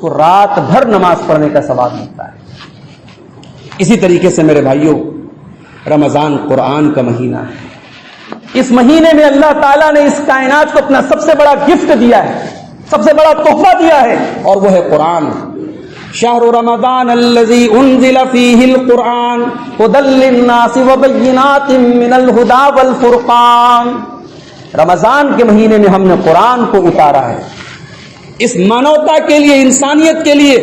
کو رات بھر نماز پڑھنے کا ثواب ملتا ہے۔ اسی طریقے سے میرے بھائیوں، رمضان قرآن کا مہینہ ہے۔ اس مہینے میں اللہ تعالیٰ نے اس کائنات کو اپنا سب سے بڑا گفٹ دیا ہے، سب سے بڑا تحفہ دیا ہے، اور وہ ہے قرآن۔ شہر رمضان الذی انزل فیہ القرآن ھدی للناس وبینات من الھدی والفرقان۔ رمضان کے مہینے میں ہم نے قرآن کو اتارا ہے۔ اس مانوتا کے لیے، انسانیت کے لیے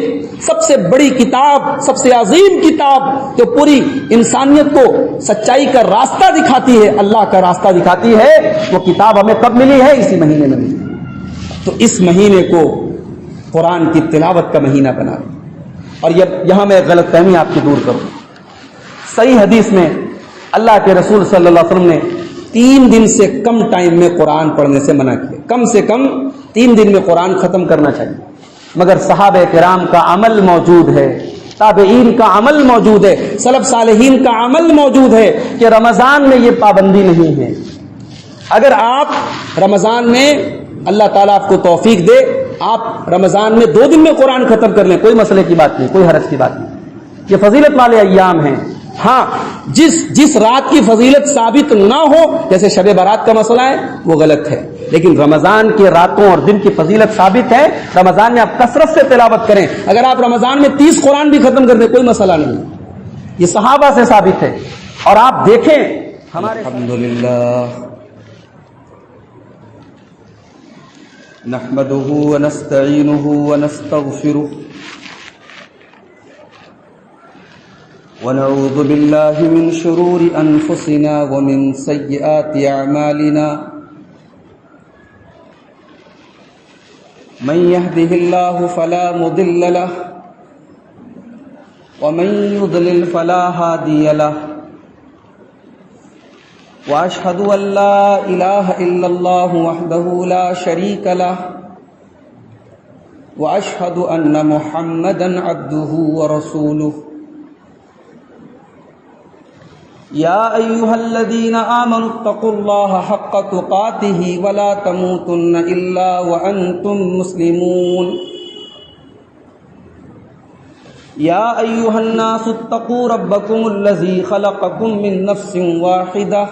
سب سے بڑی کتاب، سب سے عظیم کتاب جو پوری انسانیت کو سچائی کا راستہ دکھاتی ہے، اللہ کا راستہ دکھاتی ہے، وہ کتاب ہمیں کب ملی ہے؟ اسی مہینے میں ملی۔ تو اس مہینے کو قرآن کی تلاوت کا مہینہ بنا دیں۔ اور یہاں میں غلط فہمی آپ کی دور کروں۔ صحیح حدیث میں اللہ کے رسول صلی اللہ علیہ وسلم نے 3 دن سے کم ٹائم میں قرآن پڑھنے سے منع کیا۔ کم سے کم 3 دن میں قرآن ختم کرنا چاہیے، مگر صحابہ کرام کا عمل موجود ہے، تابعین کا عمل موجود ہے، سلف صالحین کا عمل موجود ہے کہ رمضان میں یہ پابندی نہیں ہے۔ اگر آپ رمضان میں، اللہ تعالیٰ آپ کو توفیق دے، آپ رمضان میں 2 دن میں قرآن ختم کر لیں، کوئی مسئلے کی بات نہیں، کوئی حرج کی بات نہیں، یہ فضیلت والے ایام ہیں۔ ہاں، جس رات کی فضیلت ثابت نہ ہو، جیسے شب برات کا مسئلہ ہے، وہ غلط ہے، لیکن رمضان کے راتوں اور دن کی فضیلت ثابت ہے۔ رمضان میں آپ کثرت سے تلاوت کریں، اگر آپ رمضان میں 30 قرآن بھی ختم کر دیں کوئی مسئلہ نہیں، یہ صحابہ سے ثابت ہے۔ اور آپ دیکھیں ہمارے الحمدللہ نحمده ونستعینه ونستغفره ونعوذ بالله من شرور انفسنا ومن سیئات اعمالنا، من يهده الله فلا مضل له ومن يضلل فلا هادي له، واشهد ان لا اله الا الله وحده لا شريك له، واشهد ان محمدا عبده ورسوله۔ يا ايها الذين آمنوا اتقوا الله حق تقاته ولا تموتن الا وانتم مسلمون۔ يا ايها الناس اتقوا ربكم الذي خلقكم من نفس واحدة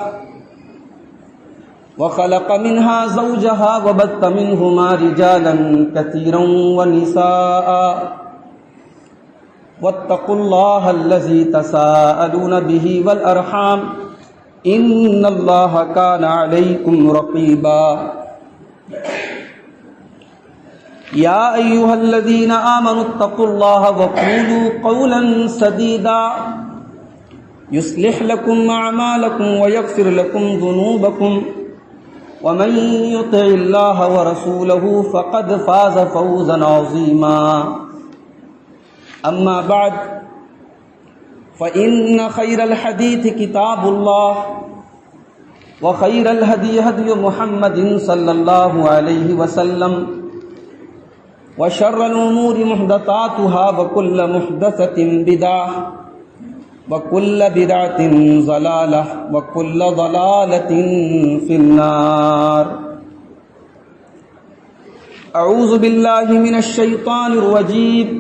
وخلق منها زوجها وبث منهما رجالا كثيرا ونساء، واتقوا الله الذي تساءلون به والأرحام إن الله كان عليكم رقيبا۔ يا أيها الذين آمنوا اتقوا الله وقولوا قولا سديدا يصلح لكم أعمالكم ويغفر لكم ذنوبكم، ومن يطع الله ورسوله فقد فاز فوزا عظيما۔ أما بعد، فإن خير الحديث كتاب الله، وخير الهدي هدي محمد صلى الله عليه وسلم، وشر الأمور محدثاتها، وكل محدثة بدعة، وكل بدعة ضلالة، وكل ضلالة في النار۔ أعوذ بالله من الشيطان الرجيم،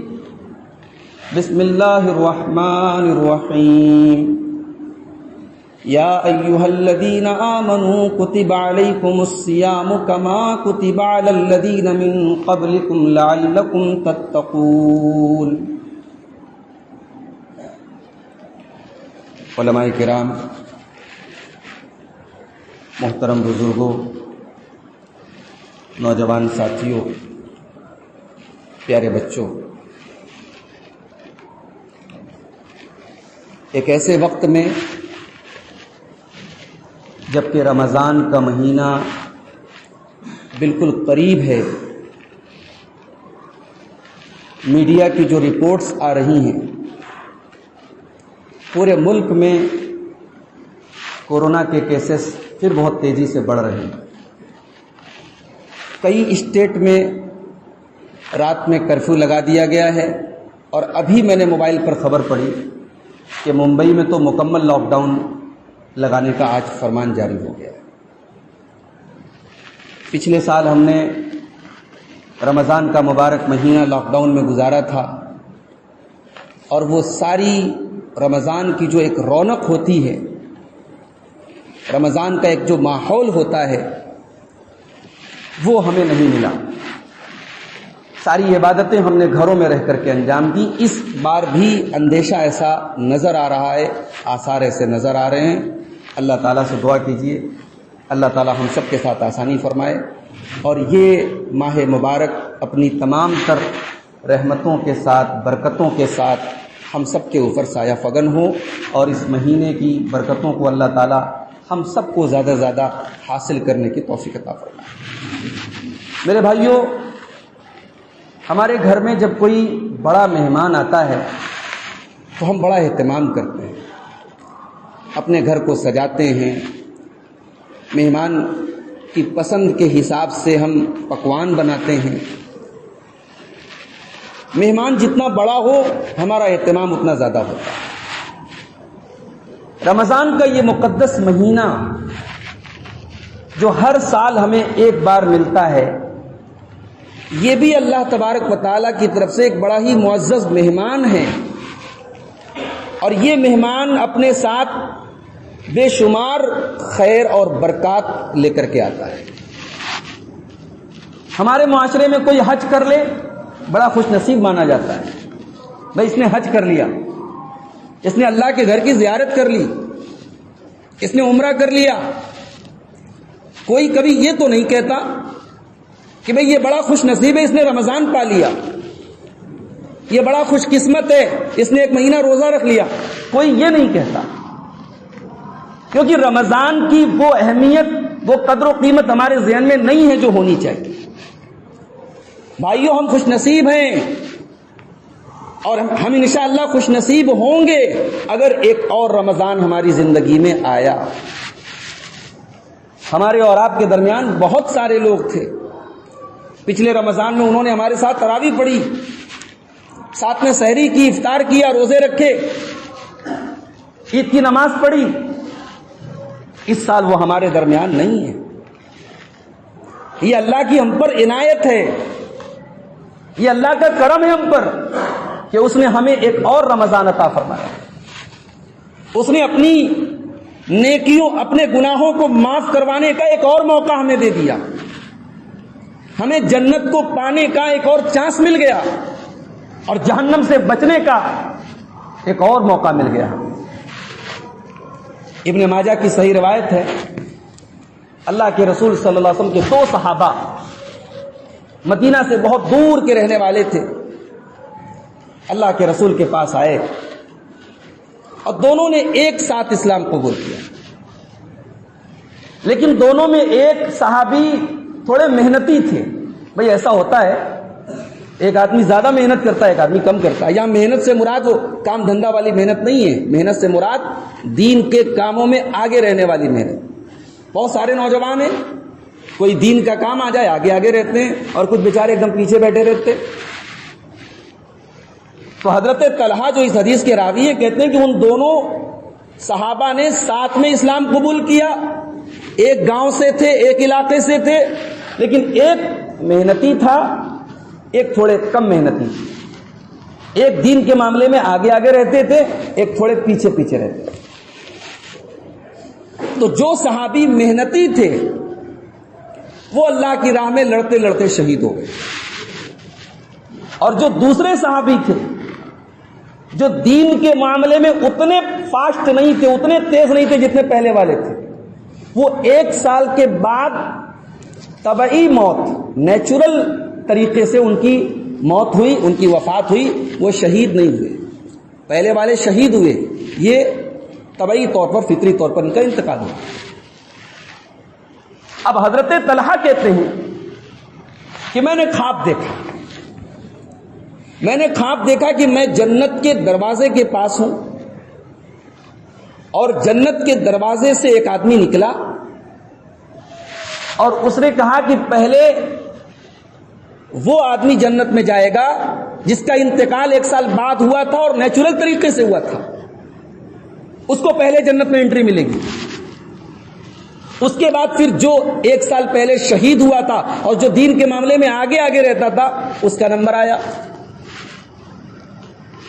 بسم اللہ الرحمن الرحیم۔ یا ایہا الذین آمنوا کتب علیکم الصیام کما کتب علی الذین من قبلکم لعلکم تتقون۔ علماء کرام، محترم بزرگوں، نوجوان ساتھیوں، پیارے بچوں، ایک ایسے وقت میں جبکہ رمضان کا مہینہ بالکل قریب ہے، میڈیا کی جو رپورٹس آ رہی ہیں، پورے ملک میں کورونا کے کیسز پھر بہت تیزی سے بڑھ رہے ہیں۔ کئی اسٹیٹ میں رات میں کرفیو لگا دیا گیا ہے، اور ابھی میں نے موبائل پر خبر پڑھی کہ ممبئی میں تو مکمل لاک ڈاؤن لگانے کا آج فرمان جاری ہو گیا ہے۔ پچھلے سال ہم نے رمضان کا مبارک مہینہ لاک ڈاؤن میں گزارا تھا، اور وہ ساری رمضان کی جو ایک رونق ہوتی ہے، رمضان کا ایک جو ماحول ہوتا ہے، وہ ہمیں نہیں ملا۔ ساری عبادتیں ہم نے گھروں میں رہ کر کے انجام دی۔ اس بار بھی اندیشہ ایسا نظر آ رہا ہے، آثار ایسے نظر آ رہے ہیں۔ اللہ تعالیٰ سے دعا کیجیے، اللہ تعالیٰ ہم سب کے ساتھ آسانی فرمائے، اور یہ ماہ مبارک اپنی تمام تر رحمتوں کے ساتھ، برکتوں کے ساتھ ہم سب کے اوپر سایہ فگن ہو، اور اس مہینے کی برکتوں کو اللہ تعالیٰ ہم سب کو زیادہ سے زیادہ حاصل کرنے کی توفیق عطا فرمائے۔ میرے بھائیوں، ہمارے گھر میں جب کوئی بڑا مہمان آتا ہے تو ہم بڑا اہتمام کرتے ہیں، اپنے گھر کو سجاتے ہیں، مہمان کی پسند کے حساب سے ہم پکوان بناتے ہیں۔ مہمان جتنا بڑا ہو ہمارا اہتمام اتنا زیادہ ہوتا ہے۔ رمضان کا یہ مقدس مہینہ جو ہر سال ہمیں ایک بار ملتا ہے، یہ بھی اللہ تبارک و تعالیٰ کی طرف سے ایک بڑا ہی معزز مہمان ہے، اور یہ مہمان اپنے ساتھ بے شمار خیر اور برکات لے کر کے آتا ہے۔ ہمارے معاشرے میں کوئی حج کر لے بڑا خوش نصیب مانا جاتا ہے، بھائی اس نے حج کر لیا، اس نے اللہ کے گھر کی زیارت کر لی، اس نے عمرہ کر لیا۔ کوئی کبھی یہ تو نہیں کہتا کہ بھئی یہ بڑا خوش نصیب ہے، اس نے رمضان پا لیا، یہ بڑا خوش قسمت ہے، اس نے ایک مہینہ روزہ رکھ لیا۔ کوئی یہ نہیں کہتا، کیونکہ رمضان کی وہ اہمیت، وہ قدر و قیمت ہمارے ذہن میں نہیں ہے جو ہونی چاہیے۔ بھائیوں، ہم خوش نصیب ہیں، اور ہم انشاءاللہ خوش نصیب ہوں گے اگر ایک اور رمضان ہماری زندگی میں آیا۔ ہمارے اور آپ کے درمیان بہت سارے لوگ تھے، پچھلے رمضان میں انہوں نے ہمارے ساتھ تراویح پڑھی، ساتھ میں سحری کی، افطار کیا، روزے رکھے، عید کی نماز پڑھی۔ اس سال وہ ہمارے درمیان نہیں ہے۔ یہ اللہ کی ہم پر عنایت ہے، یہ اللہ کا کرم ہے ہم پر کہ اس نے ہمیں ایک اور رمضان عطا فرمایا۔ اس نے اپنی نیکیوں، اپنے گناہوں کو معاف کروانے کا ایک اور موقع ہمیں دے دیا، ہمیں جنت کو پانے کا ایک اور چانس مل گیا، اور جہنم سے بچنے کا ایک اور موقع مل گیا۔ ابن ماجہ کی صحیح روایت ہے، اللہ کے رسول صلی اللہ علیہ وسلم کے 2 صحابہ مدینہ سے بہت دور کے رہنے والے تھے، اللہ کے رسول کے پاس آئے، اور دونوں نے ایک ساتھ اسلام قبول کیا، لیکن دونوں میں ایک صحابی تھوڑے محنتی تھے۔ بھئی ایسا ہوتا ہے، ایک آدمی زیادہ محنت کرتا ہے، ایک آدمی کم کرتا ہے۔ یہاں محنت سے مراد وہ کام دھندا والی محنت نہیں ہے، محنت سے مراد دین کے کاموں میں آگے رہنے والی محنت۔ بہت سارے نوجوان ہیں، کوئی دین کا کام آ جائے آگے آگے رہتے ہیں، اور کچھ بیچارے ایک دم پیچھے بیٹھے رہتے۔ تو حضرت طلحہ جو اس حدیث کے راوی ہیں کہتے ہیں کہ ان دونوں صحابہ نے ساتھ میں اسلام قبول کیا، ایک گاؤں سے تھے، ایک علاقے سے تھے، لیکن ایک محنتی تھا، ایک تھوڑے کم محنتی تھے۔ ایک دین کے معاملے میں آگے آگے رہتے تھے، ایک تھوڑے پیچھے پیچھے رہتے تھے۔ تو جو صحابی محنتی تھے وہ اللہ کی راہ میں لڑتے لڑتے شہید ہو گئے، اور جو دوسرے صحابی تھے جو دین کے معاملے میں اتنے فاسٹ نہیں تھے، اتنے تیز نہیں تھے جتنے پہلے والے تھے، وہ 1 سال کے بعد طبعی موت، نیچرل طریقے سے ان کی موت ہوئی، ان کی وفات ہوئی، وہ شہید نہیں ہوئے۔ پہلے والے شہید ہوئے، یہ طبعی طور پر، فطری طور پر ان کا انتقال ہوا۔ اب حضرت طلحہ کہتے ہیں کہ میں نے خواب دیکھا، میں نے خواب دیکھا کہ میں جنت کے دروازے کے پاس ہوں، اور جنت کے دروازے سے ایک آدمی نکلا، اور اس نے کہا کہ پہلے وہ آدمی جنت میں جائے گا جس کا انتقال 1 سال بعد ہوا تھا اور نیچرل طریقے سے ہوا تھا، اس کو پہلے جنت میں انٹری ملے گی۔ اس کے بعد پھر جو 1 سال پہلے شہید ہوا تھا اور جو دین کے معاملے میں آگے آگے رہتا تھا اس کا نمبر آیا.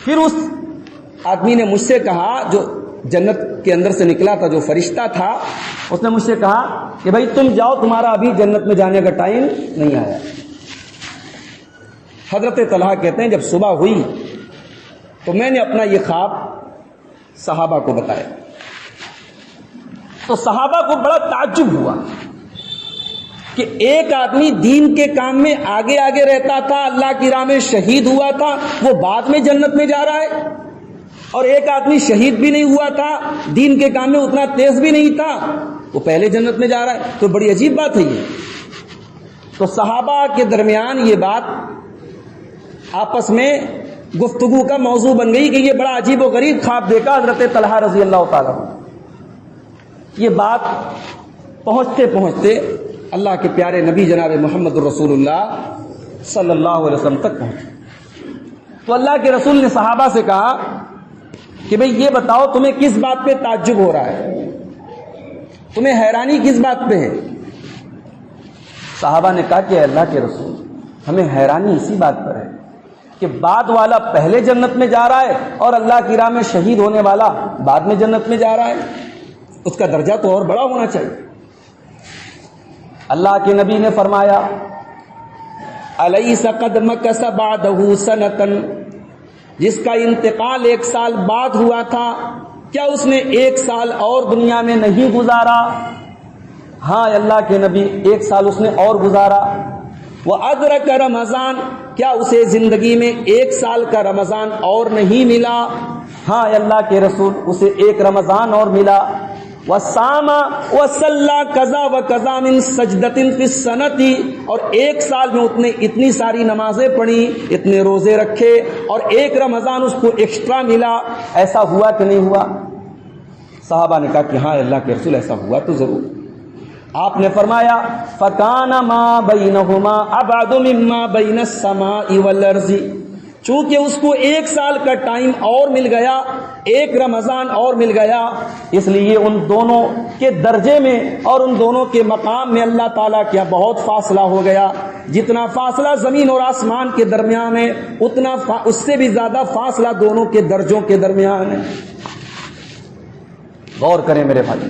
پھر اس آدمی نے مجھ سے کہا, جو جنت کے اندر سے نکلا تھا, جو فرشتہ تھا, اس نے مجھ سے کہا کہ بھائی تم جاؤ, تمہارا ابھی جنت میں جانے کا ٹائم نہیں آیا. حضرت طلحہ کہتے ہیں جب صبح ہوئی تو میں نے اپنا یہ خواب صحابہ کو بتایا, تو صحابہ کو بڑا تعجب ہوا کہ ایک آدمی دین کے کام میں آگے آگے رہتا تھا, اللہ کی راہ میں شہید ہوا تھا, وہ بعد میں جنت میں جا رہا ہے, اور ایک آدمی شہید بھی نہیں ہوا تھا, دین کے کام میں اتنا تیز بھی نہیں تھا, وہ پہلے جنت میں جا رہا ہے. تو بڑی عجیب بات ہے یہ. تو صحابہ کے درمیان یہ بات آپس میں گفتگو کا موضوع بن گئی کہ یہ بڑا عجیب و غریب خواب دیکھا حضرت طلحہ رضی اللہ تعالیٰ. یہ بات پہنچتے پہنچتے اللہ کے پیارے نبی جناب محمد الرسول اللہ صلی اللہ علیہ وسلم تک پہنچے. تو اللہ کے رسول نے صحابہ سے کہا کہ بھئی یہ بتاؤ تمہیں کس بات پہ تعجب ہو رہا ہے, تمہیں حیرانی کس بات پہ ہے؟ صحابہ نے کہا کہ اللہ کے رسول ہمیں حیرانی اسی بات پر ہے کہ بعد والا پہلے جنت میں جا رہا ہے اور اللہ کی راہ میں شہید ہونے والا بعد میں جنت میں جا رہا ہے, اس کا درجہ تو اور بڑا ہونا چاہیے. اللہ کے نبی نے فرمایا الیس قد مکث بعدہ سنۃ, جس کا انتقال 1 سال بعد ہوا تھا, کیا اس نے 1 سال اور دنیا میں نہیں گزارا؟ ہاں اللہ کے نبی 1 سال اس نے اور گزارا. وَأَدْرَكَ رمضان, کیا اسے زندگی میں 1 سال کا رمضان اور نہیں ملا؟ ہاں اللہ کے رسول اسے 1 رمضان اور ملا. وَصَامَ وَصَلَّى كَذَا وَكَذَا مِن سَجْدَةٍ فِي السَّنَةِ, اور 1 سال میں اتنے اتنی ساری نمازیں پڑھی, اتنے روزے رکھے, اور 1 رمضان اس کو ایکسٹرا ملا. ایسا ہوا کہ نہیں ہوا؟ صحابہ نے کہا کہ ہاں اللہ کے رسول ایسا ہوا تو ضرور. آپ نے فرمایا فَكَانَ مَا بَيْنَهُمَا أَبْعَدُ مِمَّا بَيْنَ السَّمَاءِ وَالْأَرْضِ, چونکہ اس کو 1 سال کا ٹائم اور مل گیا, 1 رمضان اور مل گیا, اس لیے ان دونوں کے درجے میں اور ان دونوں کے مقام میں اللہ تعالیٰ کیا بہت فاصلہ ہو گیا. جتنا فاصلہ زمین اور آسمان کے درمیان ہے اتنا اس سے بھی زیادہ فاصلہ دونوں کے درجوں کے درمیان ہے. غور کریں میرے بھائی,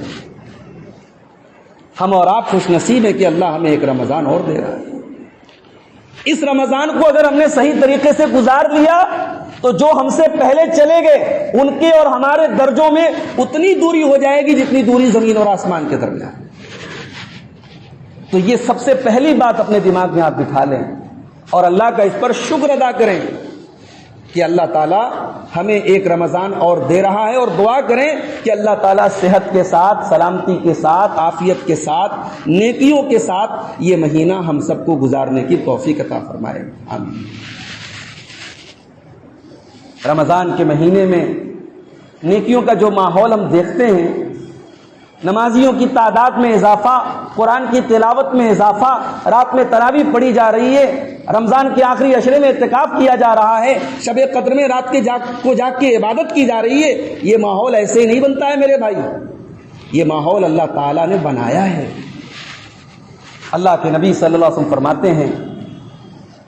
ہم اور آپ خوش نصیب ہیں کہ اللہ ہمیں 1 رمضان اور دے رہا ہے. اس رمضان کو اگر ہم نے صحیح طریقے سے گزار لیا تو جو ہم سے پہلے چلے گئے ان کے اور ہمارے درجوں میں اتنی دوری ہو جائے گی جتنی دوری زمین اور آسمان کے درمیان. تو یہ سب سے پہلی بات اپنے دماغ میں آپ بٹھا لیں اور اللہ کا اس پر شکر ادا کریں کہ اللہ تعالیٰ ہمیں 1 رمضان اور دے رہا ہے, اور دعا کریں کہ اللہ تعالیٰ صحت کے ساتھ, سلامتی کے ساتھ, عافیت کے ساتھ, نیکیوں کے ساتھ یہ مہینہ ہم سب کو گزارنے کی توفیق عطا فرمائے. آمین. رمضان کے مہینے میں نیکیوں کا جو ماحول ہم دیکھتے ہیں, نمازیوں کی تعداد میں اضافہ, قرآن کی تلاوت میں اضافہ, رات میں تراویح پڑھی جا رہی ہے, رمضان کے آخری عشرے میں اعتکاف کیا جا رہا ہے, شب قدر میں رات کے جاگ کے عبادت کی جا رہی ہے. یہ ماحول ایسے ہی نہیں بنتا ہے میرے بھائی, یہ ماحول اللہ تعالیٰ نے بنایا ہے. اللہ کے نبی صلی اللہ علیہ وسلم فرماتے ہیں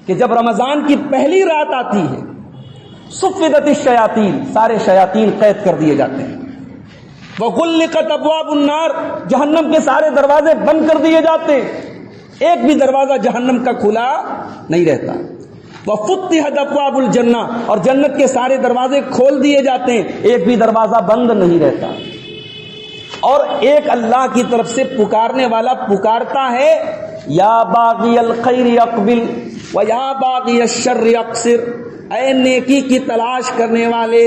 کہ جب رمضان کی پہلی رات آتی ہے صفدت الشیاطین, سارے شیاطین قید کر دیے جاتے ہیں. وغلقت ابواب النار, جہنم کے سارے دروازے بند کر دیے جاتے ہیں, ایک بھی دروازہ جہنم کا کھلا نہیں رہتا. وفتحت ابواب الجنہ, اور جنت کے سارے دروازے کھول دیے جاتے ہیں, ایک بھی دروازہ بند نہیں رہتا. اور ایک اللہ کی طرف سے پکارنے والا پکارتا ہے یا باغی الخیر اقبل و یا باغی الشر اقصر, اے نیکی کی تلاش کرنے والے,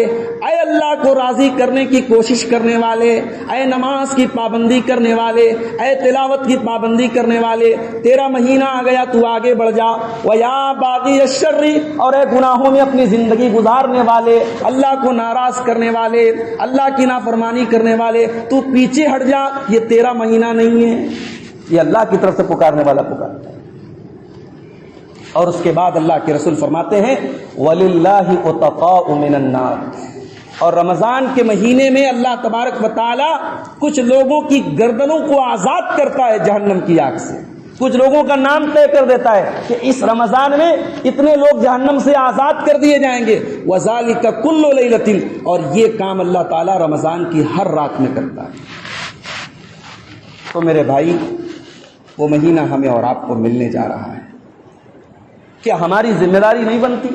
اے اللہ کو راضی کرنے کی کوشش کرنے والے, اے نماز کی پابندی کرنے والے, اے تلاوت کی پابندی کرنے والے, تیرا مہینہ آ گیا تو آگے بڑھ جا. وَيَا بَاغِيَ الشَّرِّ, اور اے گناہوں میں اپنی زندگی گزارنے والے, اللہ کو ناراض کرنے والے, اللہ کی نافرمانی کرنے والے, تو پیچھے ہٹ جا, یہ تیرا مہینہ نہیں ہے. یہ اللہ کی طرف سے پکارنے والا پکارتا ہے. اور اس کے بعد اللہ کے رسول فرماتے ہیں وَلِلَّهِ عُتَقَاءُ مِنَ النَّارِ, اور رمضان کے مہینے میں اللہ تبارک و تعالی کچھ لوگوں کی گردنوں کو آزاد کرتا ہے جہنم کی آگ سے. کچھ لوگوں کا نام طے کر دیتا ہے کہ اس رمضان میں اتنے لوگ جہنم سے آزاد کر دیے جائیں گے. وَذَلِكَ كُلُّ لَيْلَةٍ، اور یہ کام اللہ تعالیٰ رمضان کی ہر رات میں کرتا ہے. تو میرے بھائی، وہ مہینہ ہمیں اور آپ کو ملنے جا رہا ہے. کیا ہماری ذمہ داری نہیں بنتی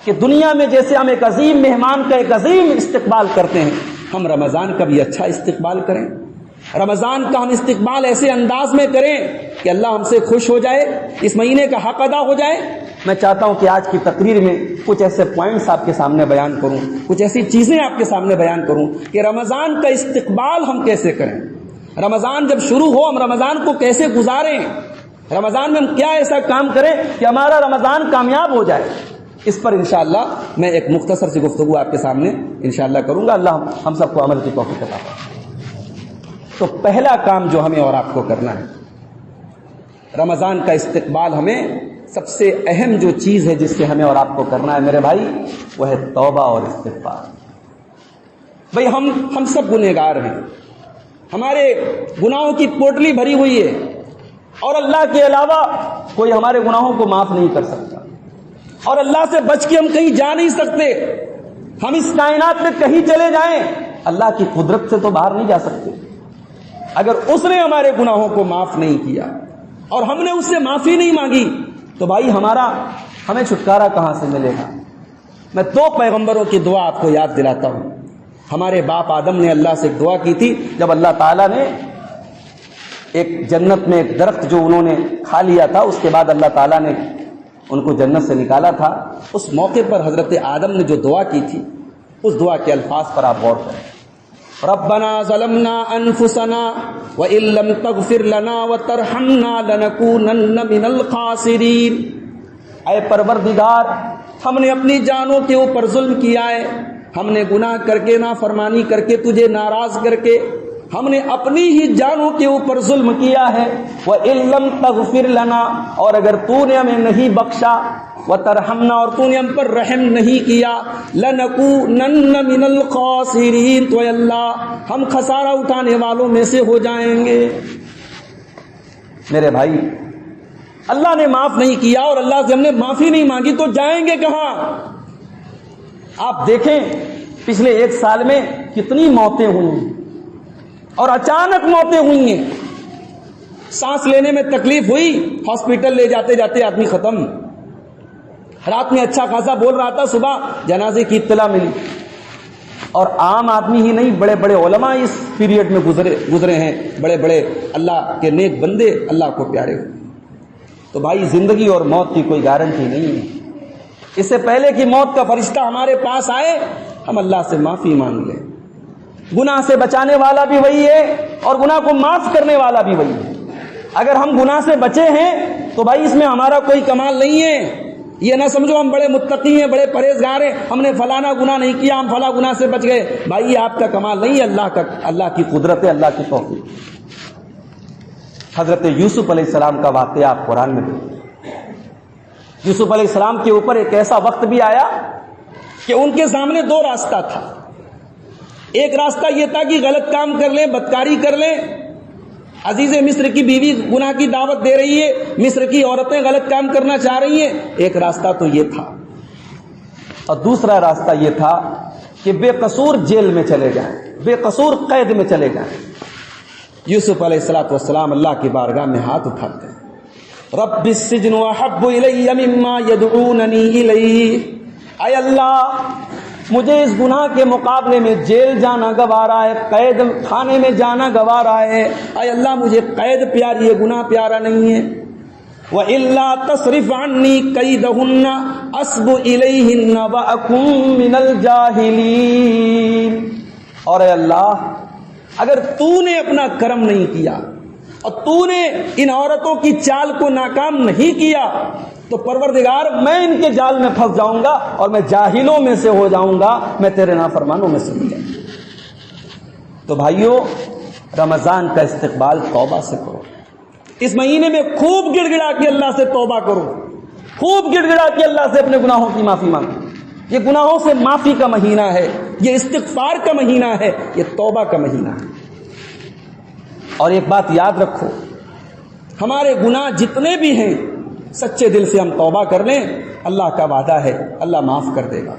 کہ دنیا میں جیسے ہم ایک عظیم مہمان کا ایک عظیم استقبال کرتے ہیں، ہم رمضان کا بھی اچھا استقبال کریں؟ رمضان کا ہم استقبال ایسے انداز میں کریں کہ اللہ ہم سے خوش ہو جائے، اس مہینے کا حق ادا ہو جائے. میں چاہتا ہوں کہ آج کی تقریر میں کچھ ایسے پوائنٹس آپ کے سامنے بیان کروں، کچھ ایسی چیزیں آپ کے سامنے بیان کروں کہ رمضان کا استقبال ہم کیسے کریں. رمضان جب شروع ہو ہم رمضان کو کیسے گزاریں، رمضان میں ہم کیا ایسا کام کریں کہ ہمارا رمضان کامیاب ہو جائے. اس پر انشاءاللہ میں ایک مختصر سی گفتگو آپ کے سامنے انشاءاللہ کروں گا. اللہ ہم سب کو عمل کی توفیق عطا فرمائے. تو پہلا کام جو ہمیں اور آپ کو کرنا ہے، رمضان کا استقبال ہمیں سب سے اہم جو چیز ہے جس سے ہمیں اور آپ کو کرنا ہے میرے بھائی، وہ ہے توبہ اور استغفار. بھائی ہم سب گنہگار ہیں، ہمارے گناہوں کی پوٹلی بھری ہوئی ہے، اور اللہ کے علاوہ کوئی ہمارے گناہوں کو معاف نہیں کر سکتا، اور اللہ سے بچ کے ہم کہیں جا نہیں سکتے. ہم اس کائنات میں کہیں چلے جائیں، اللہ کی قدرت سے تو باہر نہیں جا سکتے. اگر اس نے ہمارے گناہوں کو معاف نہیں کیا اور ہم نے اس سے معافی نہیں مانگی تو بھائی ہمیں چھٹکارا کہاں سے ملے گا. میں 2 پیغمبروں کی دعا آپ کو یاد دلاتا ہوں. ہمارے باپ آدم نے اللہ سے ایک دعا کی تھی جب اللہ تعالیٰ نے ایک جنت میں ایک درخت جو انہوں نے کھا لیا تھا، اس کے بعد اللہ تعالیٰ نے ان کو جنت سے نکالا تھا. اس موقع پر حضرت آدم نے جو دعا کی تھی، اس دعا کے الفاظ پر آپ غور کریں. ربنا ظلمنا انفسنا وان لم تغفر لنا وترحمنا لنكونن من الخاسرین. اے پروردگار، ہم نے اپنی جانوں کے اوپر ظلم کیا ہے، ہم نے گناہ کر کے، نافرمانی کر کے، تجھے ناراض کر کے ہم نے اپنی ہی جانوں کے اوپر ظلم کیا ہے. وَإِن لَّمْ تَغْفِرْ لَنَا، اور اگر تو نے ہمیں نہیں بخشا، وَتَرْحَمْنَا، اور تو نے ہم پر رحم نہیں کیا، لَنَكُونَنَّ مِنَ الْخَاسِرِينَ، تو اے اللہ ہم خسارہ اٹھانے والوں میں سے ہو جائیں گے. میرے بھائی، اللہ نے معاف نہیں کیا اور اللہ سے ہم نے معافی نہیں مانگی تو جائیں گے کہاں؟ آپ دیکھیں پچھلے 1 سال میں کتنی موتیں ہوئی ہیں، اور اچانک موتیں ہوئی ہیں. سانس لینے میں تکلیف ہوئی، ہاسپٹل لے جاتے جاتے آدمی ختم. رات میں اچھا خاصا بول رہا تھا، صبح جنازے کی اطلاع ملی. اور عام آدمی ہی نہیں، بڑے بڑے علماء اس پیریڈ میں گزرے ہیں، بڑے بڑے اللہ کے نیک بندے، اللہ کو پیارے ہوئے. تو بھائی، زندگی اور موت کی کوئی گارنٹی نہیں ہے. اس سے پہلے کہ موت کا فرشتہ ہمارے پاس آئے، ہم اللہ سے معافی مانگ لیں. گناہ سے بچانے والا بھی وہی ہے اور گناہ کو معاف کرنے والا بھی وہی ہے. اگر ہم گناہ سے بچے ہیں تو بھائی اس میں ہمارا کوئی کمال نہیں ہے. یہ نہ سمجھو ہم بڑے متقی ہیں، بڑے پرہیزگار ہیں، ہم نے فلانا گناہ نہیں کیا، ہم فلاں گناہ سے بچ گئے. بھائی یہ آپ کا کمال نہیں ہے، اللہ کی قدرت ہے، اللہ کی توفیق. حضرت یوسف علیہ السلام کا واقعہ آپ قرآن میں دیکھیں. یوسف علیہ السلام کے اوپر ایک ایسا وقت بھی آیا کہ ان کے سامنے 2 راستہ تھا. ایک راستہ یہ تھا کہ غلط کام کر لیں، بدکاری کر لیں. عزیز مصر کی بیوی گناہ کی دعوت دے رہی ہے، مصر کی عورتیں غلط کام کرنا چاہ رہی ہیں. ایک راستہ تو یہ تھا، اور دوسرا راستہ یہ تھا کہ بے قصور جیل میں چلے جائیں، بے قصور قید میں چلے جائیں. یوسف علیہ السلام اللہ کی بارگاہ میں ہاتھ اٹھاتے ہیں، رب السجن احب الی مما یدعوننی الیہ. اے اللہ، مجھے اس گناہ کے مقابلے میں جیل جانا گوارا ہے، قید خانے میں جانا گوارا ہے. اے اللہ، مجھے قید پیاری ہے، گناہ پیارا نہیں ہے. وَإِلَّا تَصْرِفْ عَنِّي كَيْدَهُنَّ أَصْبُ إِلَيْهِنَّ وَأَكُن مِّنَ الْجَاهِلِينَ. اور اے اللہ، اگر تو نے اپنا کرم نہیں کیا اور تو نے ان عورتوں کی چال کو ناکام نہیں کیا تو پروردگار میں ان کے جال میں پھنس جاؤں گا اور میں جاہلوں میں سے ہو جاؤں گا، میں تیرے نافرمانوں میں سے ہو جاؤں گا. تو بھائیو، رمضان کا استقبال توبہ سے کرو. اس مہینے میں خوب گڑ گڑا کے اللہ سے توبہ کرو، خوب گڑ گڑا کے اللہ سے اپنے گناہوں کی معافی مانگو. یہ گناہوں سے معافی کا مہینہ ہے، یہ استغفار کا مہینہ ہے، یہ توبہ کا مہینہ ہے۔ اور ایک بات یاد رکھو، ہمارے گناہ جتنے بھی ہیں سچے دل سے ہم توبہ کر لیں، اللہ کا وعدہ ہے اللہ معاف کر دے گا۔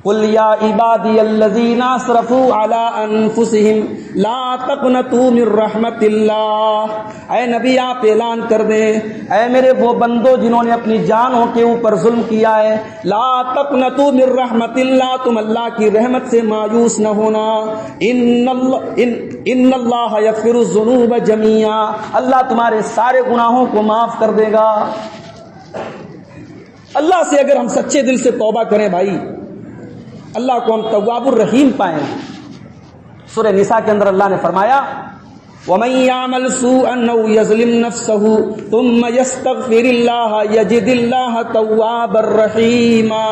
قل یا عبادی الذین اسرفوا علی انفسہم لا تقنطوا من رحمت اللہ، اے نبی آپ اعلان کر دیں، اے میرے وہ بندو جنہوں نے اپنی جانوں کے اوپر ظلم کیا ہے، لا تقنطوا من رحمت اللہ، تم اللہ کی رحمت سے مایوس نہ ہونا، ان اللہ یغفر الذنوب جمیعا، اللہ تمہارے سارے گناہوں کو معاف کر دے گا۔ اللہ سے اگر ہم سچے دل سے توبہ کریں بھائی، اللہ کو ہم تواب الرحیم پائیں۔ سورہ نساء کے اندر اللہ نے فرمایا وَمَن يَعْمَلْ سُوءًا أَوْ يَظْلِمْ نَفْسَهُ ثُمَّ يَسْتَغْفِرِ اللَّهَ يَجِدِ اللَّهَ تَوَّابًا رَحِيمًا،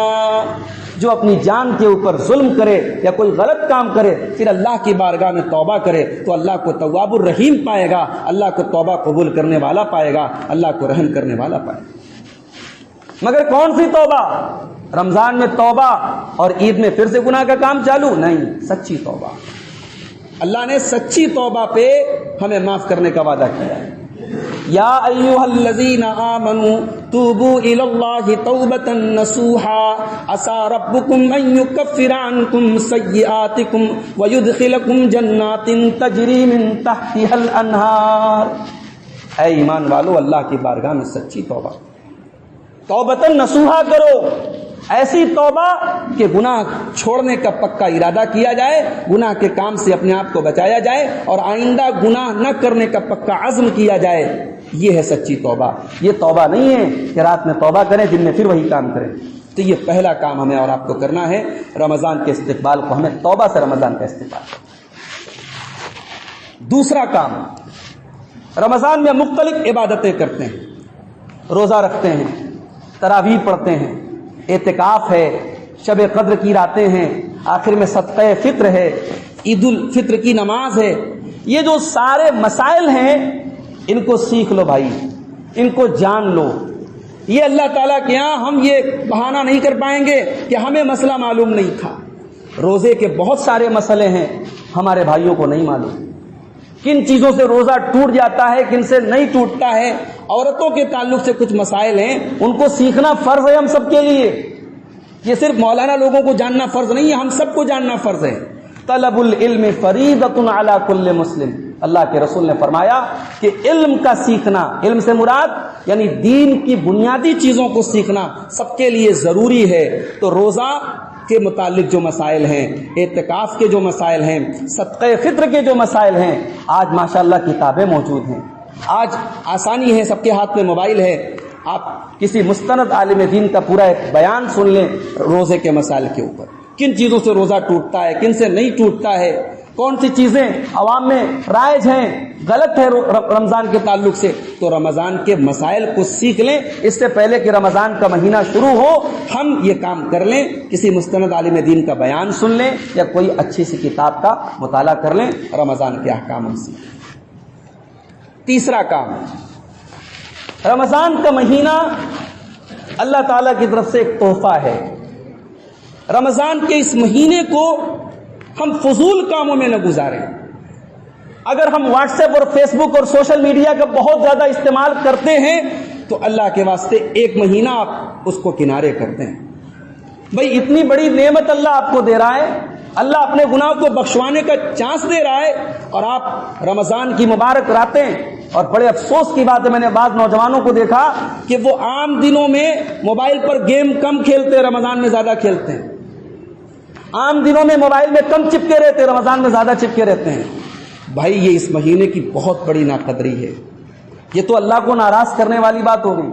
جو اپنی جان کے اوپر ظلم کرے یا کوئی غلط کام کرے پھر اللہ کی بارگاہ میں توبہ کرے تو اللہ کو تواب الرحیم پائے گا، اللہ کو توبہ قبول کرنے والا پائے گا، اللہ کو رحم کرنے والا پائے گا۔ مگر کون سی توبہ؟ رمضان میں توبہ اور عید میں پھر سے گناہ کا کام چالو؟ نہیں، سچی توبہ۔ اللہ نے سچی توبہ پہ ہمیں معاف کرنے کا وعدہ کیا ہے۔ یا ایھا الذین آمنوا توبوا الی اللہ توبۃ نصوحا عسى ربکم ان یکفر عنکم سیئاتکم ویدخلکم جنات تجری من تحتها الانہار، اے ایمان والو اللہ کی بارگاہ میں سچی توبہ، توبۃ نصوحا کرو، ایسی توبہ کہ گناہ چھوڑنے کا پکا ارادہ کیا جائے، گناہ کے کام سے اپنے آپ کو بچایا جائے اور آئندہ گناہ نہ کرنے کا پکا عزم کیا جائے، یہ ہے سچی توبہ۔ یہ توبہ نہیں ہے کہ رات میں توبہ کریں دن میں پھر وہی کام کریں۔ تو یہ پہلا کام ہمیں اور آپ کو کرنا ہے، رمضان کے استقبال کو ہمیں توبہ سے رمضان کا استقبال کرنا۔ دوسرا کام، رمضان میں مختلف عبادتیں کرتے ہیں، روزہ رکھتے ہیں، تراویح پڑھتے ہیں، اعتکاف ہے، شب قدر کی راتیں ہیں، آخر میں صدقہ فطر ہے، عید الفطر کی نماز ہے۔ یہ جو سارے مسائل ہیں ان کو سیکھ لو بھائی، ان کو جان لو۔ یہ اللہ تعالیٰ کے یہاں ہم یہ بہانہ نہیں کر پائیں گے کہ ہمیں مسئلہ معلوم نہیں تھا۔ روزے کے بہت سارے مسئلے ہیں ہمارے بھائیوں کو نہیں معلوم، کن چیزوں سے روزہ ٹوٹ جاتا ہے، کن سے نہیں ٹوٹتا ہے۔ عورتوں کے تعلق سے کچھ مسائل ہیں، ان کو سیکھنا فرض ہے ہم سب کے لیے۔ یہ صرف مولانا لوگوں کو جاننا فرض نہیں ہے، ہم سب کو جاننا فرض ہے۔ طلب العلم فریضۃ علی کل مسلم، اللہ کے رسول نے فرمایا کہ علم کا سیکھنا، علم سے مراد یعنی دین کی بنیادی چیزوں کو سیکھنا سب کے لیے ضروری ہے۔ تو روزہ کے متعلق جو مسائل ہیں، اعتکاف کے جو مسائل ہیں، صدقہ فطر کے جو مسائل ہیں، آج ماشاءاللہ کتابیں موجود ہیں، آج آسانی ہے، سب کے ہاتھ میں موبائل ہے، آپ کسی مستند عالم دین کا پورا ایک بیان سن لیں روزے کے مسائل کے اوپر، کن چیزوں سے روزہ ٹوٹتا ہے، کن سے نہیں ٹوٹتا ہے، کون سی چیزیں عوام میں رائج ہیں، غلط ہے رمضان کے تعلق سے۔ تو رمضان کے مسائل کو سیکھ لیں، اس سے پہلے کہ رمضان کا مہینہ شروع ہو ہم یہ کام کر لیں، کسی مستند عالم دین کا بیان سن لیں یا کوئی اچھی سی کتاب کا مطالعہ کر لیں، رمضان کے احکام ہم سیکھ لیں۔ تیسرا کام، رمضان کا مہینہ اللہ تعالیٰ کی طرف سے ایک تحفہ ہے۔ رمضان کے اس مہینے کو ہم فضول کاموں میں نہ گزاریں۔ اگر ہم واٹس ایپ اور فیس بک اور سوشل میڈیا کا بہت زیادہ استعمال کرتے ہیں تو اللہ کے واسطے ایک مہینہ آپ اس کو کنارے کر دیں۔ بھئی اتنی بڑی نعمت اللہ آپ کو دے رہا ہے، اللہ اپنے گناہ کو بخشوانے کا چانس دے رہا ہے، اور آپ رمضان کی مبارک راتیں، اور بڑے افسوس کی بات ہے میں نے بعض نوجوانوں کو دیکھا کہ وہ عام دنوں میں موبائل پر گیم کم کھیلتے، رمضان میں زیادہ کھیلتے ہیں، عام دنوں میں موبائل میں کم چپکے رہتے، رمضان میں زیادہ چپکے رہتے ہیں۔ بھائی یہ اس مہینے کی بہت بڑی ناقدری ہے، یہ تو اللہ کو ناراض کرنے والی بات ہو گئی۔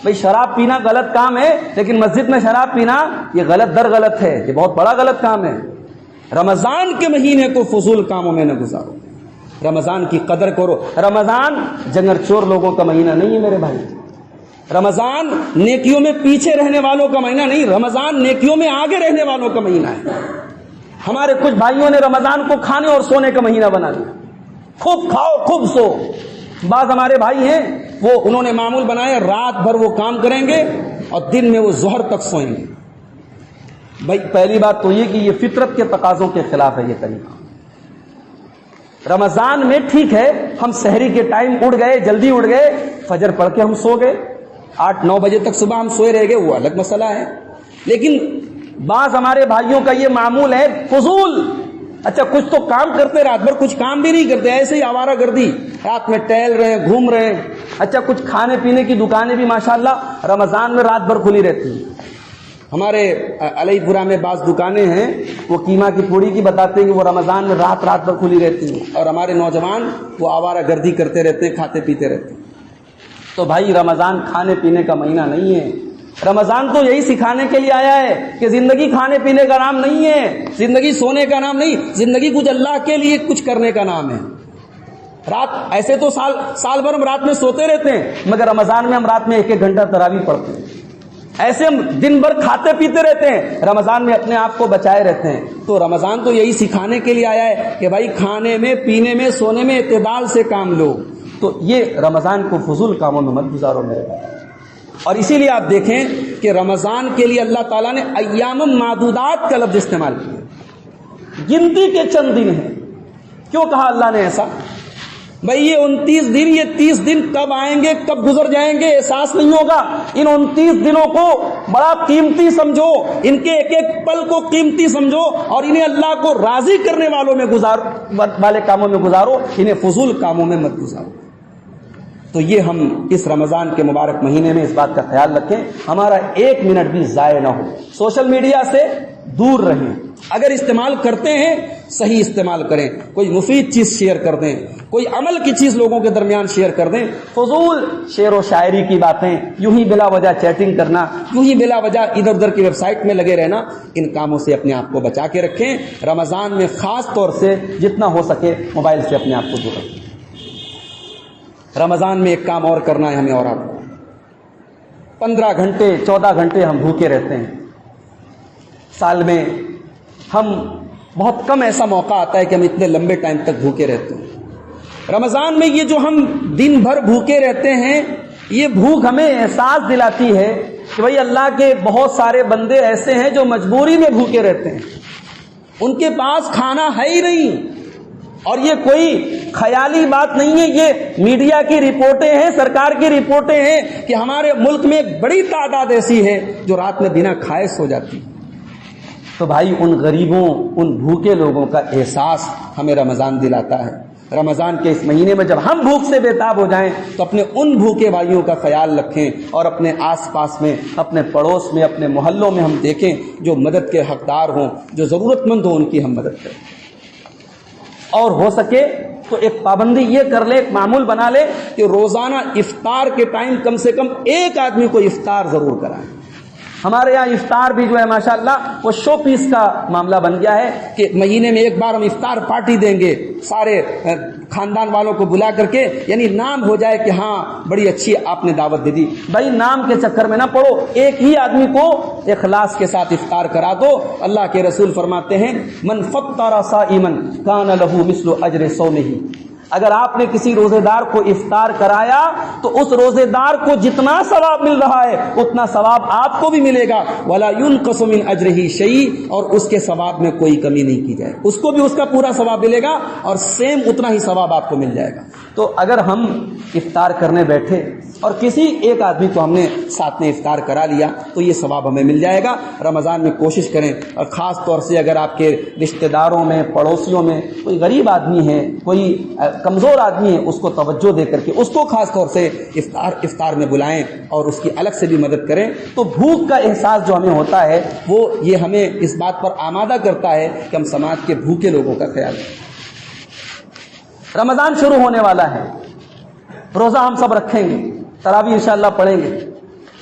بھئی شراب پینا غلط کام ہے، لیکن مسجد میں شراب پینا یہ غلط در غلط ہے، یہ بہت بڑا غلط کام ہے۔ رمضان کے مہینے کو فضول کاموں میں نہ گزارو، رمضان کی قدر کرو۔ رمضان جنگر چور لوگوں کا مہینہ نہیں ہے میرے بھائی، رمضان نیکیوں میں پیچھے رہنے والوں کا مہینہ نہیں، رمضان نیکیوں میں آگے رہنے والوں کا مہینہ ہے۔ ہمارے کچھ بھائیوں نے رمضان کو کھانے اور سونے کا مہینہ بنا دیا، خوب کھاؤ خوب سو۔ بعض ہمارے بھائی ہیں وہ انہوں نے معمول بنایا رات بھر وہ کام کریں گے اور دن میں وہ ظہر تک سوئیں گے۔ بھائی پہلی بات تو یہ کہ یہ فطرت کے تقاضوں کے خلاف ہے یہ طریقہ۔ رمضان میں ٹھیک ہے ہم سحری کے ٹائم اٹھ گئے، جلدی اٹھ گئے، فجر پڑھ کے ہم سو گئے، 8-9 بجے تک صبح ہم سوئے رہ گئے، وہ الگ مسئلہ ہے۔ لیکن بعض ہمارے بھائیوں کا یہ معمول ہے فضول، اچھا کچھ تو کام کرتے، رات بھر کچھ کام بھی نہیں کرتے، ایسے ہی آوارہ گردی، رات میں ٹہل رہے ہیں، گھوم رہے ہیں۔ اچھا کچھ کھانے پینے کی دکانیں بھی ماشاءاللہ رمضان میں رات بھر کھلی رہتی ہیں۔ ہمارے علی پورہ میں بعض دکانیں ہیں، وہ قیمہ کی پوڑی کی بتاتے ہیں کہ وہ رمضان میں رات بھر کھلی رہتی ہیں، اور ہمارے نوجوان وہ آوارہ گردی کرتے رہتے ہیں، کھاتے پیتے رہتے ہیں۔ تو بھائی رمضان کھانے پینے کا مہینہ نہیں ہے، رمضان تو یہی سکھانے کے لیے آیا ہے کہ زندگی کھانے پینے کا نام نہیں ہے، زندگی سونے کا نام نہیں، زندگی کچھ اللہ کے لیے کچھ کرنے کا نام ہے۔ رات ایسے تو سال بھر ہم رات میں سوتے رہتے ہیں، مگر رمضان میں ہم رات میں 1-1 گھنٹہ تراویح پڑھتے ہیں۔ ایسے ہم دن بھر کھاتے پیتے رہتے ہیں، رمضان میں اپنے آپ کو بچائے رہتے ہیں۔ تو رمضان تو یہی سکھانے کے لیے آیا ہے کہ بھائی کھانے میں، پینے میں، سونے میں اعتدال سے کام لو۔ تو یہ رمضان کو فضول کاموں میں مت گزارو میرے بھائی۔ اور اسی لیے آپ دیکھیں کہ رمضان کے لیے اللہ تعالیٰ نے ایام معدودات کا لفظ استعمال کیا، گنتی کے چند دن ہیں۔ کیوں کہا اللہ نے ایسا؟ بھئی یہ 29 دن، یہ 30 دن کب آئیں گے، کب گزر جائیں گے احساس نہیں ہوگا۔ ان 29 دنوں کو بڑا قیمتی سمجھو، ان کے ایک ایک پل کو قیمتی سمجھو، اور انہیں اللہ کو راضی کرنے والے کاموں میں گزارو، انہیں فضول کاموں میں مت گزارو۔ تو یہ ہم اس رمضان کے مبارک مہینے میں اس بات کا خیال رکھیں، ہمارا 1 منٹ بھی ضائع نہ ہو۔ سوشل میڈیا سے دور رہیں، اگر استعمال کرتے ہیں صحیح استعمال کریں، کوئی مفید چیز شیئر کر دیں، کوئی عمل کی چیز لوگوں کے درمیان شیئر کر دیں۔ فضول شعر و شاعری کی باتیں، یوں ہی بلا وجہ چیٹنگ کرنا، یوں ہی بلا وجہ ادھر ادھر کی ویب سائٹ میں لگے رہنا، ان کاموں سے اپنے آپ کو بچا کے رکھیں۔ رمضان میں خاص طور سے جتنا ہو سکے موبائل سے اپنے آپ کو دور رکھیں۔ رمضان میں ایک کام اور کرنا ہے ہمیں، اور آپ کو 15 گھنٹے 14 گھنٹے ہم بھوکے رہتے ہیں سال میں، ہم بہت کم ایسا موقع آتا ہے کہ ہم اتنے لمبے ٹائم تک بھوکے رہتے ہیں۔ رمضان میں یہ جو ہم دن بھر بھوکے رہتے ہیں، یہ بھوک ہمیں احساس دلاتی ہے کہ بھئی اللہ کے بہت سارے بندے ایسے ہیں جو مجبوری میں بھوکے رہتے ہیں، ان کے پاس کھانا ہے ہی نہیں۔ اور یہ کوئی خیالی بات نہیں ہے، یہ میڈیا کی رپورٹیں ہیں، سرکار کی رپورٹیں ہیں کہ ہمارے ملک میں ایک بڑی تعداد ایسی ہے جو رات میں بنا کھائے سو جاتی۔ تو بھائی ان غریبوں، ان بھوکے لوگوں کا احساس ہمیں رمضان دلاتا ہے۔ رمضان کے اس مہینے میں جب ہم بھوک سے بےتاب ہو جائیں تو اپنے ان بھوکے بھائیوں کا خیال رکھیں، اور اپنے آس پاس میں، اپنے پڑوس میں، اپنے محلوں میں ہم دیکھیں جو مدد کے حقدار ہوں، جو ضرورت مند ہوں، ان کی ہم مدد کریں۔ اور ہو سکے تو ایک پابندی یہ کر لے، ایک معمول بنا لے کہ روزانہ افطار کے ٹائم کم سے کم ایک آدمی کو افطار ضرور کرائیں۔ ہمارے یہاں افطار بھی جو ہے ماشاءاللہ وہ شو پیس کا معاملہ بن گیا ہے کہ مہینے میں ایک بار ہم افطار پارٹی دیں گے، سارے خاندان والوں کو بلا کر کے، یعنی نام ہو جائے کہ ہاں بڑی اچھی آپ نے دعوت دے دی۔ بھائی نام کے چکر میں نہ پڑو، ایک ہی آدمی کو اخلاص کے ساتھ افطار کرا دو۔ اللہ کے رسول فرماتے ہیں من فطر صائما کان لہ مثل اجر صومہ، اگر آپ نے کسی روزے دار کو افطار کرایا تو اس روزے دار کو جتنا ثواب مل رہا ہے اتنا ثواب آپ کو بھی ملے گا، ولا ينقص من اجرہ شیء، اور اس کے ثواب میں کوئی کمی نہیں کی جائے، اس کو بھی اس کا پورا ثواب ملے گا، اور سیم اتنا ہی ثواب آپ کو مل جائے گا۔ تو اگر ہم افطار کرنے بیٹھے اور کسی ایک آدمی کو ہم نے ساتھ میں افطار کرا لیا تو یہ ثواب ہمیں مل جائے گا۔ رمضان میں کوشش کریں، اور خاص طور سے اگر آپ کے رشتہ داروں میں، پڑوسیوں میں کوئی غریب آدمی ہے، کوئی کمزور آدمی ہے، اس کو توجہ دے کر کے اس کو خاص طور سے افطار میں بلائیں اور اس کی الگ سے بھی مدد کریں۔ تو بھوک کا احساس جو ہمیں ہوتا ہے وہ یہ ہمیں اس بات پر آمادہ کرتا ہے کہ ہم سماج کے بھوکے لوگوں کا خیال رکھیں۔ رمضان شروع ہونے والا ہے، روزہ ہم سب رکھیں گے، تراویح انشاءاللہ پڑھیں گے۔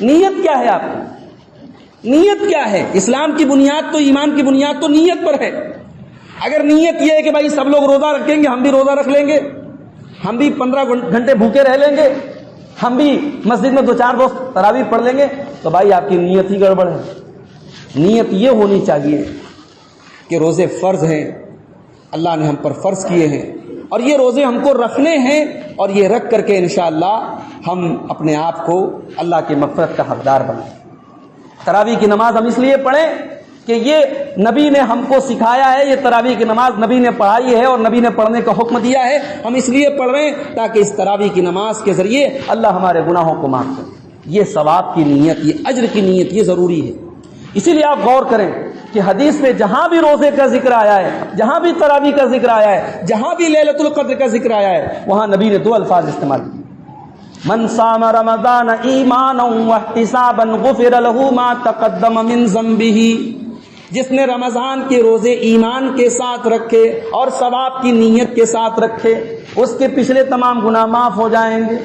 نیت کیا ہے آپ کی؟ نیت کیا ہے؟ اسلام کی بنیاد تو، ایمان کی بنیاد تو نیت پر ہے۔ اگر نیت یہ ہے کہ بھائی سب لوگ روزہ رکھیں گے، ہم بھی روزہ رکھ لیں گے، ہم بھی 15 گھنٹے بھوکے رہ لیں گے، ہم بھی مسجد میں 2-4 دوست تراویح پڑھ لیں گے، تو بھائی آپ کی نیت ہی گڑبڑ ہے۔ نیت یہ ہونی چاہیے کہ روزے فرض ہیں، اللہ نے ہم پر فرض کیے ہیں، اور یہ روزے ہم کو رکھنے ہیں، اور یہ رکھ کر کے انشاءاللہ ہم اپنے آپ کو اللہ کی مغفرت کا حقدار بنائیں۔ تراویح کی نماز ہم اس لیے پڑھیں کہ یہ نبی نے ہم کو سکھایا ہے، یہ تراویح کی نماز نبی نے پڑھائی ہے اور نبی نے پڑھنے کا حکم دیا ہے، ہم اس لیے پڑھ رہے ہیں تاکہ اس تراویح کی نماز کے ذریعے اللہ ہمارے گناہوں کو معاف کرے۔ یہ ثواب کی نیت، یہ اجر کی نیت، یہ ضروری ہے۔ اسی لیے آپ غور کریں کہ حدیث میں جہاں بھی روزے کا ذکر آیا ہے، جہاں بھی تراویح کا ذکر آیا ہے، جہاں بھی لیلۃ القدر کا ذکر آیا ہے، وہاں نبی نے دو الفاظ استعمال کیے: من صام رمضان ایمانا واحتسابا غفر له ما تقدم من ذنبه۔ جس نے رمضان کے روزے ایمان کے ساتھ رکھے اور ثواب کی نیت کے ساتھ رکھے، اس کے پچھلے تمام گناہ معاف ہو جائیں گے۔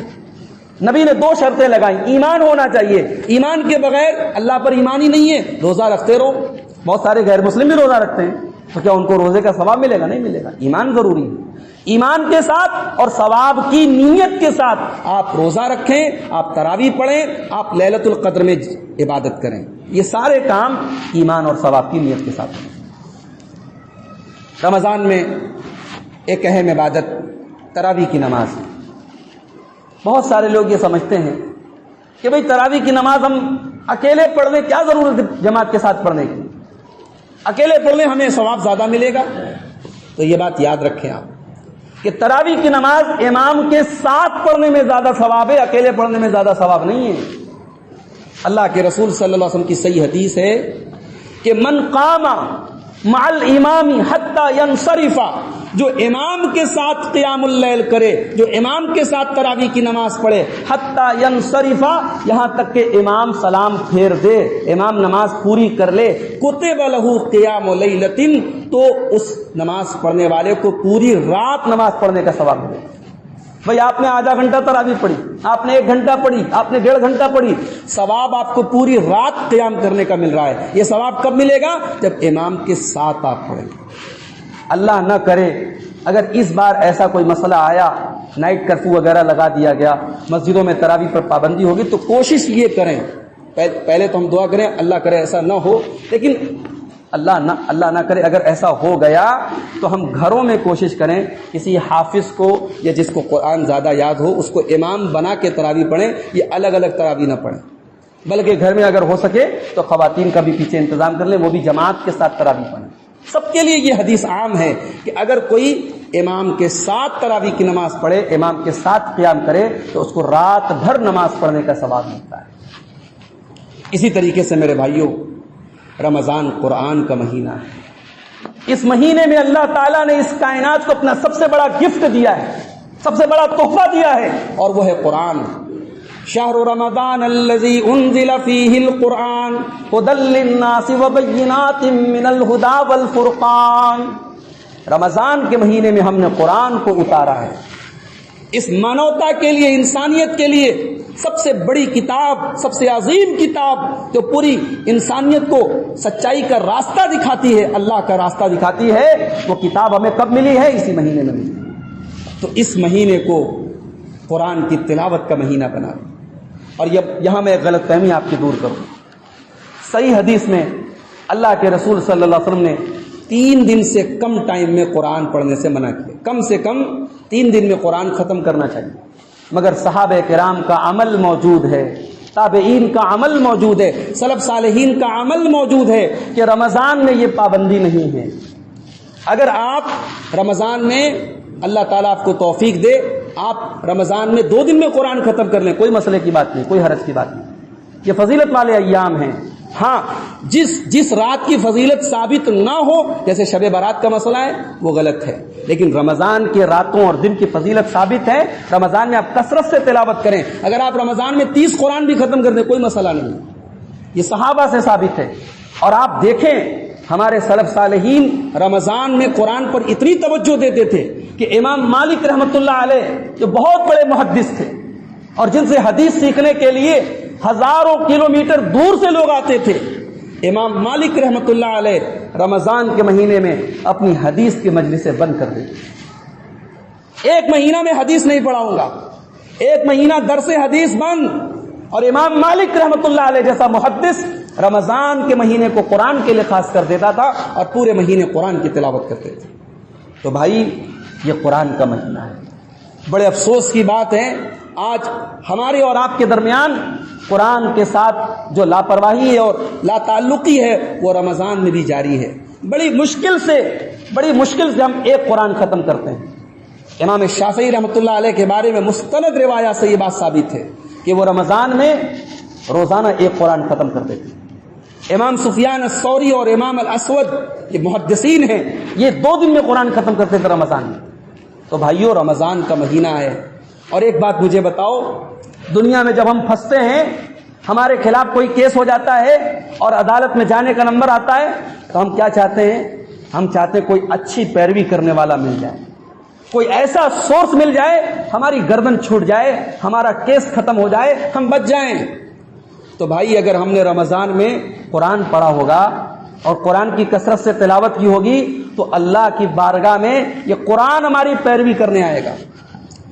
نبی نے دو شرطیں لگائیں، ایمان ہونا چاہیے، ایمان کے بغیر اللہ پر ایمان ہی نہیں ہے، روزہ رکھتے رہو۔ بہت سارے غیر مسلم بھی روزہ رکھتے ہیں، تو کیا ان کو روزے کا ثواب ملے گا؟ نہیں ملے گا۔ ایمان ضروری ہے، ایمان کے ساتھ اور ثواب کی نیت کے ساتھ آپ روزہ رکھیں، آپ تراویح پڑھیں، آپ لیلۃ القدر میں عبادت کریں، یہ سارے کام ایمان اور ثواب کی نیت کے ساتھ ہیں۔ رمضان میں ایک اہم عبادت تراویح کی نماز ہے۔ بہت سارے لوگ یہ سمجھتے ہیں کہ بھئی تراویح کی نماز ہم اکیلے پڑھ لیں، کیا ضرورت ہے جماعت کے ساتھ پڑھنے کی، اکیلے پڑھ لیں ہمیں ثواب زیادہ ملے گا۔ تو یہ بات یاد رکھیں آپ کہ تراویح کی نماز امام کے ساتھ پڑھنے میں زیادہ ثواب ہے، اکیلے پڑھنے میں زیادہ ثواب نہیں ہے۔ اللہ کے رسول صلی اللہ علیہ وسلم کی صحیح حدیث ہے کہ من قام مع الامام حتی ینصرف، جو امام کے ساتھ قیام اللیل کرے، جو امام کے ساتھ تراویح کی نماز پڑھے، حتی ینصرف، یہاں تک کہ امام سلام پھیر دے، امام نماز پوری کر لے، کتب لہ قیام لیلۃ، تو اس نماز پڑھنے والے کو پوری رات نماز پڑھنے کا ثواب ملے۔ بھئی آپ نے آدھا گھنٹہ تراویح پڑھی، آپ نے 1 گھنٹہ پڑھی، آپ نے 1.5 گھنٹہ پڑھی، ثواب آپ کو پوری رات قیام کرنے کا مل رہا ہے۔ یہ ثواب کب ملے گا؟ جب امام کے ساتھ آپ پڑھیں گے۔ اللہ نہ کرے اگر اس بار ایسا کوئی مسئلہ آیا، نائٹ کرفیو وغیرہ لگا دیا گیا، مسجدوں میں تراویح پر پابندی ہوگی، تو کوشش یہ کریں، پہلے تو ہم دعا کریں اللہ کرے ایسا نہ ہو، لیکن اللہ نہ کرے اگر ایسا ہو گیا تو ہم گھروں میں کوشش کریں کسی حافظ کو یا جس کو قرآن زیادہ یاد ہو اس کو امام بنا کے تراویح پڑھیں، یہ الگ الگ تراویح نہ پڑھیں، بلکہ گھر میں اگر ہو سکے تو خواتین کا بھی پیچھے انتظام کر لیں، وہ بھی جماعت کے ساتھ تراویح پڑھیں۔ سب کے لیے یہ حدیث عام ہے کہ اگر کوئی امام کے ساتھ تراویح کی نماز پڑھے، امام کے ساتھ قیام کرے، تو اس کو رات بھر نماز پڑھنے کا ثواب ملتا ہے۔ اسی طریقے سے میرے بھائیوں، رمضان قرآن کا مہینہ ہے۔ اس مہینے میں اللہ تعالیٰ نے اس کائنات کو اپنا سب سے بڑا گفٹ دیا ہے، سب سے بڑا تحفہ دیا ہے، اور وہ ہے قرآن۔ شہر رمضان الذی انزل فیہ القرآن ھدی للناس وبینات من الھدی والفرقان۔ رمضان کے مہینے میں ہم نے قرآن کو اتارا ہے، اس مانوتا کے لیے، انسانیت کے لیے سب سے بڑی کتاب، سب سے عظیم کتاب جو پوری انسانیت کو سچائی کا راستہ دکھاتی ہے، اللہ کا راستہ دکھاتی ہے، وہ کتاب ہمیں کب ملی ہے؟ اسی مہینے میں ملی۔ تو اس مہینے کو قرآن کی تلاوت کا مہینہ بنا دیں۔ اور یہاں میں ایک غلط فہمی آپ کی دور کروں۔ صحیح حدیث میں اللہ کے رسول صلی اللہ علیہ وسلم نے 3 دن سے کم ٹائم میں قرآن پڑھنے سے منع کیا، کم سے کم 3 دن میں قرآن ختم کرنا چاہیے، مگر صحابہ کرام کا عمل موجود ہے، تابعین کا عمل موجود ہے، سلف صالحین کا عمل موجود ہے کہ رمضان میں یہ پابندی نہیں ہے۔ اگر آپ رمضان میں اللہ تعالیٰ آپ کو توفیق دے، آپ رمضان میں 2 دن میں قرآن ختم کر لیں، کوئی مسئلے کی بات نہیں، کوئی حرج کی بات نہیں، یہ فضیلت والے ایام ہیں۔ ہاں، جس رات کی فضیلت ثابت نہ ہو، جیسے شب برات کا مسئلہ ہے، وہ غلط ہے، لیکن رمضان کے راتوں اور دن کی فضیلت ثابت ہے۔ رمضان میں آپ کثرت سے تلاوت کریں، اگر آپ رمضان میں 30 قرآن بھی ختم کر دیں کوئی مسئلہ نہیں، یہ صحابہ سے ثابت ہے۔ اور آپ دیکھیں ہمارے سلف صالحین رمضان میں قرآن پر اتنی توجہ دیتے تھے کہ امام مالک رحمۃ اللہ علیہ جو بہت بڑے محدث تھے اور جن سے حدیث سیکھنے کے لیے ہزاروں کلومیٹر دور سے لوگ آتے تھے، امام مالک رحمۃ اللہ علیہ رمضان کے مہینے میں اپنی حدیث کی مجلسیں بند کر دیتے۔ 1 مہینہ میں حدیث نہیں پڑھاؤں گا، 1 مہینہ درس حدیث بند۔ اور امام مالک رحمۃ اللہ علیہ جیسا محدث رمضان کے مہینے کو قرآن کے لیے خاص کر دیتا تھا اور پورے مہینے قرآن کی تلاوت کرتے تھے۔ تو بھائی، یہ قرآن کا مہینہ ہے، بڑے افسوس کی بات ہے آج ہمارے اور آپ کے درمیان قرآن کے ساتھ جو لاپرواہی ہے اور لا تعلقی ہے وہ رمضان میں بھی جاری ہے. بڑی مشکل سے ہم ایک قرآن ختم کرتے ہیں. امام شافعی رحمۃ اللہ علیہ کے بارے میں مستند روایات سے یہ بات ثابت ہے کہ وہ رمضان میں روزانہ ایک قرآن ختم کرتے تھے. امام سفیان الثوری اور امام الاسود یہ محدثین ہیں، یہ 2 دن میں قرآن ختم کرتے تھے رمضان میں. تو بھائیو رمضان کا مہینہ ہے. اور ایک بات مجھے بتاؤ، دنیا میں جب ہم پھنستے ہیں، ہمارے خلاف کوئی کیس ہو جاتا ہے اور عدالت میں جانے کا نمبر آتا ہے تو ہم کیا چاہتے ہیں؟ ہم چاہتے ہیں کوئی اچھی پیروی کرنے والا مل جائے، کوئی ایسا سورس مل جائے ہماری گردن چھوٹ جائے، ہمارا کیس ختم ہو جائے، ہم بچ جائیں. تو بھائی اگر ہم نے رمضان میں قرآن پڑھا ہوگا اور قرآن کی کثرت سے تلاوت کی ہوگی تو اللہ کی بارگاہ میں یہ قرآن ہماری پیروی کرنے آئے گا،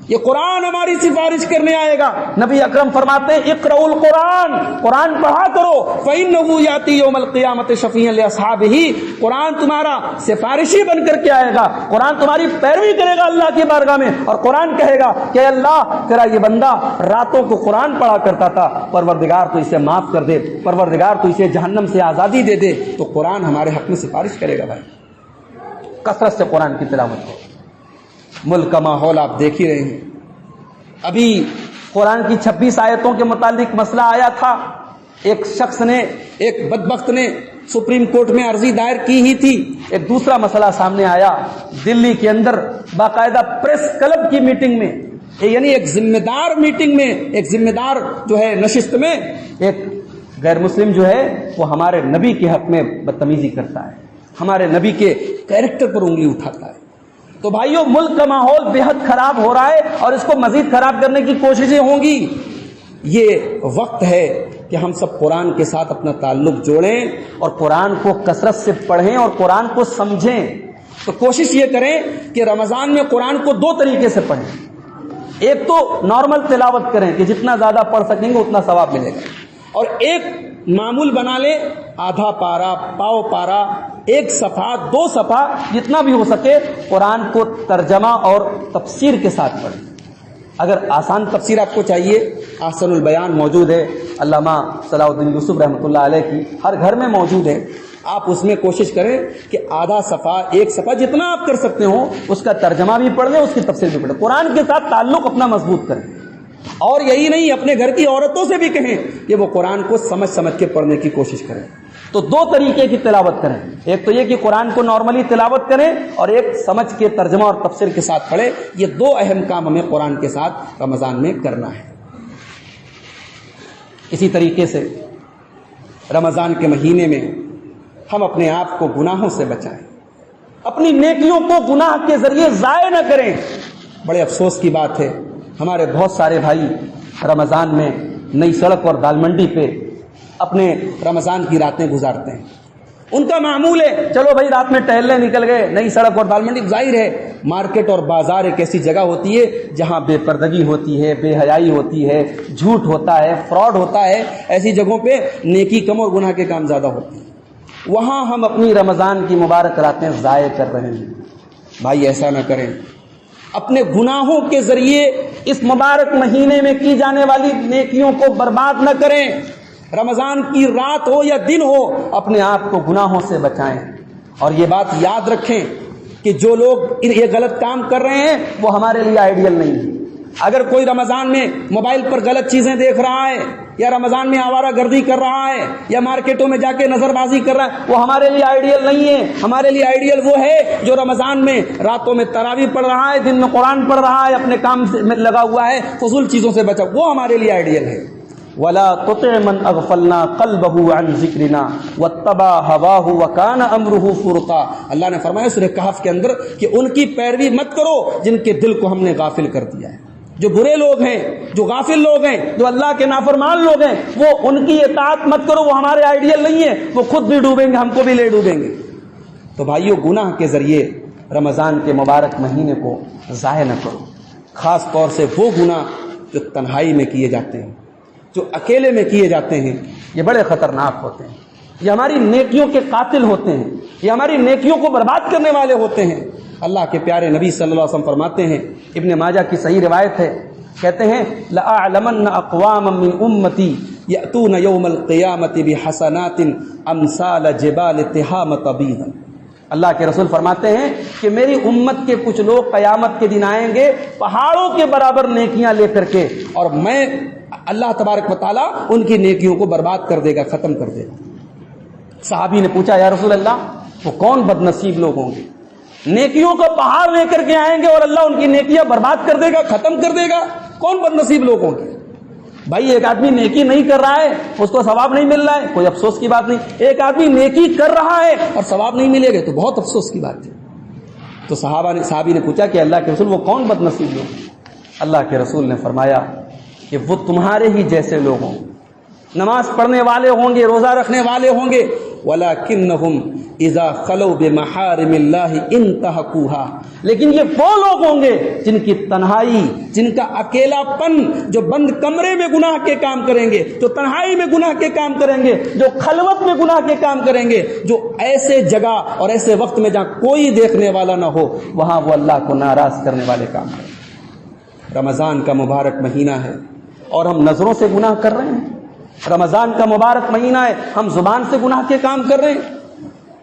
یہ قرآن ہماری سفارش کرنے آئے گا. نبی اکرم فرماتے ہیں اقرؤوا القرآن، قرآن پڑھا کرو، فإنه یاتی یوم القیامت شفیعا لأصحابہ، قرآن تمہارا سفارشی بن کر کے آئے گا، قرآن تمہاری پیروی کرے گا اللہ کی بارگاہ میں، اور قرآن کہے گا کہ اللہ تیرا یہ بندہ راتوں کو قرآن پڑھا کرتا تھا، پروردگار تو اسے معاف کر دے، پروردگار تو اسے جہنم سے آزادی دے دے. تو قرآن ہمارے حق میں سفارش کرے گا. بھائی کثرت سے قرآن کی تلاوت کرو. ملک کا ماحول آپ دیکھ ہی رہے ہیں. ابھی قرآن کی 26 آیتوں کے متعلق مسئلہ آیا تھا. ایک شخص نے، ایک بدبخت نے سپریم کورٹ میں عرضی دائر کی ہی تھی. ایک دوسرا مسئلہ سامنے آیا دلی کے اندر باقاعدہ پریس کلب کی میٹنگ میں، یعنی ایک ذمہ دار میٹنگ میں، ایک ذمہ دار جو ہے نشست میں ایک غیر مسلم جو ہے وہ ہمارے نبی کے حق میں بدتمیزی کرتا ہے، ہمارے نبی کے کیریکٹر پر انگلی اٹھاتا ہے. تو بھائیو ملک کا ماحول بے حد خراب ہو رہا ہے اور اس کو مزید خراب کرنے کی کوششیں ہوں گی. یہ وقت ہے کہ ہم سب قرآن کے ساتھ اپنا تعلق جوڑیں اور قرآن کو کثرت سے پڑھیں اور قرآن کو سمجھیں. تو کوشش یہ کریں کہ رمضان میں قرآن کو 2 طریقے سے پڑھیں. ایک تو نارمل تلاوت کریں کہ جتنا زیادہ پڑھ سکیں گے اتنا ثواب ملے گا، اور ایک معمول بنا لیں، آدھا پارا، پاؤ پارا، 1 صفحہ، 2 صفحہ، جتنا بھی ہو سکے قرآن کو ترجمہ اور تفسیر کے ساتھ پڑھیں. اگر آسان تفسیر آپ کو چاہیے، احسن البیان موجود ہے علامہ صلاح الدین یوسف رحمۃ اللہ علیہ کی، ہر گھر میں موجود ہے. آپ اس میں کوشش کریں کہ آدھا صفحہ، 1 صفحہ، جتنا آپ کر سکتے ہو اس کا ترجمہ بھی پڑھ لیں، اس کی تفسیر بھی پڑھ لیں. قرآن کے ساتھ تعلق اپنا مضبوط کریں. اور یہی نہیں، اپنے گھر کی عورتوں سے بھی کہیں کہ وہ قرآن کو سمجھ کے پڑھنے کی کوشش کریں. تو 2 طریقے کی تلاوت کریں. ایک تو یہ کہ قرآن کو نارملی تلاوت کریں، اور ایک سمجھ کے ترجمہ اور تفسیر کے ساتھ پڑھیں. یہ 2 اہم کام ہمیں قرآن کے ساتھ رمضان میں کرنا ہے. اسی طریقے سے رمضان کے مہینے میں ہم اپنے آپ کو گناہوں سے بچائیں، اپنی نیکیوں کو گناہ کے ذریعے ضائع نہ کریں. بڑے افسوس کی بات ہے، ہمارے بہت سارے بھائی رمضان میں نئی سڑک اور دال منڈی پہ اپنے رمضان کی راتیں گزارتے ہیں. ان کا معمول ہے چلو بھائی رات میں ٹہلنے نکل گئے. نئی سڑک اور دال منڈی ظاہر ہے مارکیٹ اور بازار ایک ایسی جگہ ہوتی ہے جہاں بے پردگی ہوتی ہے، بے حیائی ہوتی ہے، جھوٹ ہوتا ہے، فراڈ ہوتا ہے. ایسی جگہوں پہ نیکی کم اور گناہ کے کام زیادہ ہوتے ہیں. وہاں ہم اپنی رمضان کی مبارک راتیں ضائع کر رہے ہیں. بھائی ایسا نہ کریں. اپنے گناہوں کے ذریعے اس مبارک مہینے میں کی جانے والی نیکیوں کو برباد نہ کریں. رمضان کی رات ہو یا دن ہو، اپنے آپ کو گناہوں سے بچائیں. اور یہ بات یاد رکھیں کہ جو لوگ یہ غلط کام کر رہے ہیں وہ ہمارے لیے آئیڈیل نہیں ہے. اگر کوئی رمضان میں موبائل پر غلط چیزیں دیکھ رہا ہے، یا رمضان میں آوارہ گردی کر رہا ہے، یا مارکیٹوں میں جا کے نظر بازی کر رہا ہے، وہ ہمارے لیے آئیڈیل نہیں ہے. ہمارے لیے آئیڈیل وہ ہے جو رمضان میں راتوں میں تراویح پڑھ رہا ہے، دن میں قرآن پڑھ رہا ہے، اپنے کام میں لگا ہوا ہے، فضول چیزوں سے بچا. وہ ہمارے لیے آئیڈیل ہے. وَلَا تُطِعْ مَنْ أَغْفَلْنَا قَلْبَهُ عَنْ ذِكْرِنَا وَاتَّبَعَ هَوَاهُ وَكَانَ أَمْرُهُ فُرُطًا. اللہ نے فرمایا سورہ کہف کے اندر کہ ان کی پیروی مت کرو جن کے دل کو ہم نے غافل کر دیا ہے. جو برے لوگ ہیں، جو غافل لوگ ہیں، جو اللہ کے نافرمان لوگ ہیں، وہ ان کی اطاعت مت کرو. وہ ہمارے آئیڈیل نہیں ہے. وہ خود بھی ڈوبیں گے، ہم کو بھی لے ڈوبیں گے. تو بھائیو گناہ کے ذریعے رمضان کے مبارک مہینے کو ضائع نہ کرو. خاص طور سے وہ گناہ جو تنہائی میں کیے جاتے ہیں، جو اکیلے میں کیے جاتے ہیں، یہ بڑے خطرناک ہوتے ہیں. یہ ہماری نیکیوں کے قاتل ہوتے ہیں، یہ ہماری نیکیوں کو برباد کرنے والے ہوتے ہیں. اللہ کے پیارے نبی صلی اللہ علیہ وسلم فرماتے ہیں، ابن ماجہ کی صحیح روایت ہے، کہتے ہیں لَأَعْلَمَنَّ أَقْوَامًا مِّنْ أُمَّتِي يَأْتُونَ يَوْمَ الْقِيَامَةِ بِحَسَنَاتٍ أَمْثَالَ جِبَالِ تِہَامَةَ بِيضًا۔ اللہ کے رسول فرماتے ہیں کہ میری امت کے کچھ لوگ قیامت کے دن آئیں گے پہاڑوں کے برابر نیکیاں لے کر کے، اور میں اللہ تبارک و تعالیٰ ان کی نیکیوں کو برباد کر دے گا، ختم کر دے گا۔ صحابی نے پوچھا یا رسول اللہ وہ کون بد نصیب لوگ ہوں گے، نیکیوں کا پہاڑ لے کر کے آئیں گے اور اللہ ان کی نیکیاں برباد کر دے گا، ختم کر دے گا، کون بد نصیب لوگ ہوں گے؟ بھائی ایک آدمی نیکی نہیں کر رہا ہے اس کو ثواب نہیں مل رہا ہے، کوئی افسوس کی بات نہیں۔ ایک آدمی نیکی کر رہا ہے اور ثواب نہیں ملے گا تو بہت افسوس کی بات ہے۔ تو صحابی نے پوچھا کہ اللہ کے رسول وہ کون بد نصیب لوگ؟ اللہ کے رسول نے فرمایا کہ وہ تمہارے ہی جیسے لوگ ہوں، نماز پڑھنے والے ہوں گے، روزہ رکھنے والے ہوں گے، وَلَكِنَّهُمْ إِذَا خَلَوْا بِمَحَارِمِ اللَّهِ انتهكوها، لیکن یہ وہ لوگ ہوں گے جن کی تنہائی، جن کا اکیلا پن، جو بند کمرے میں گناہ کے کام کریں گے، جو تنہائی میں گناہ کے کام کریں گے، جو خلوت میں گناہ کے کام کریں گے، جو ایسے جگہ اور ایسے وقت میں جہاں کوئی دیکھنے والا نہ ہو وہاں وہ اللہ کو ناراض کرنے والے کام کریں۔ رمضان کا مبارک مہینہ ہے اور ہم نظروں سے گناہ کر رہے ہیں۔ رمضان کا مبارک مہینہ ہے ہم زبان سے گناہ کے کام کر رہے ہیں۔